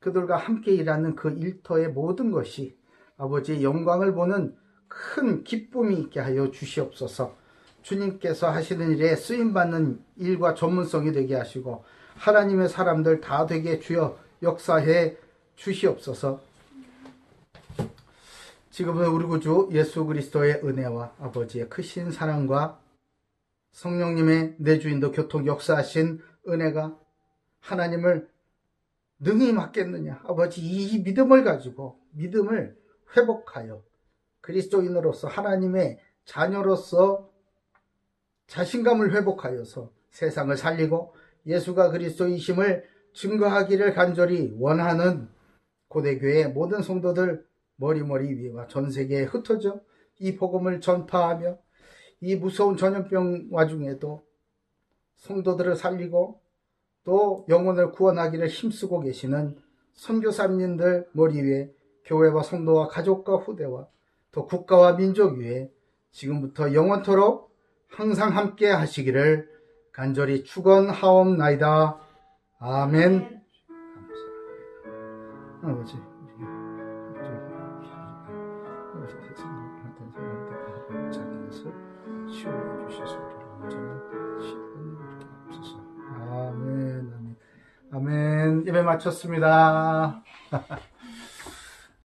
그들과 함께 일하는 그 일터의 모든 것이 아버지의 영광을 보는 큰 기쁨이 있게 하여 주시옵소서. 주님께서 하시는 일에 쓰임받는 일과 전문성이 되게 하시고 하나님의 사람들 다 되게 주여 역사해 주시옵소서. 지금은 우리 구주 예수 그리스도의 은혜와 아버지의 크신 사랑과 성령님의 내주인도 교통 역사하신 은혜가 하나님을 능히 맡겠느냐. 아버지, 이 믿음을 가지고 믿음을 회복하여 그리스도인으로서 하나님의 자녀로서 자신감을 회복하여서 세상을 살리고 예수가 그리스도이심을 증거하기를 간절히 원하는 고대교회의 모든 성도들 머리머리 위와 전 세계에 흩어져 이 복음을 전파하며 이 무서운 전염병 와중에도 성도들을 살리고 또 영혼을 구원하기를 힘쓰고 계시는 선교사님들 머리 위에 교회와 성도와 가족과 후대와 또 국가와 민족 위에 지금부터 영원토록 항상 함께 하시기를 간절히 축원하옵나이다. 아멘. 아버지, 아멘. 예배 마쳤습니다.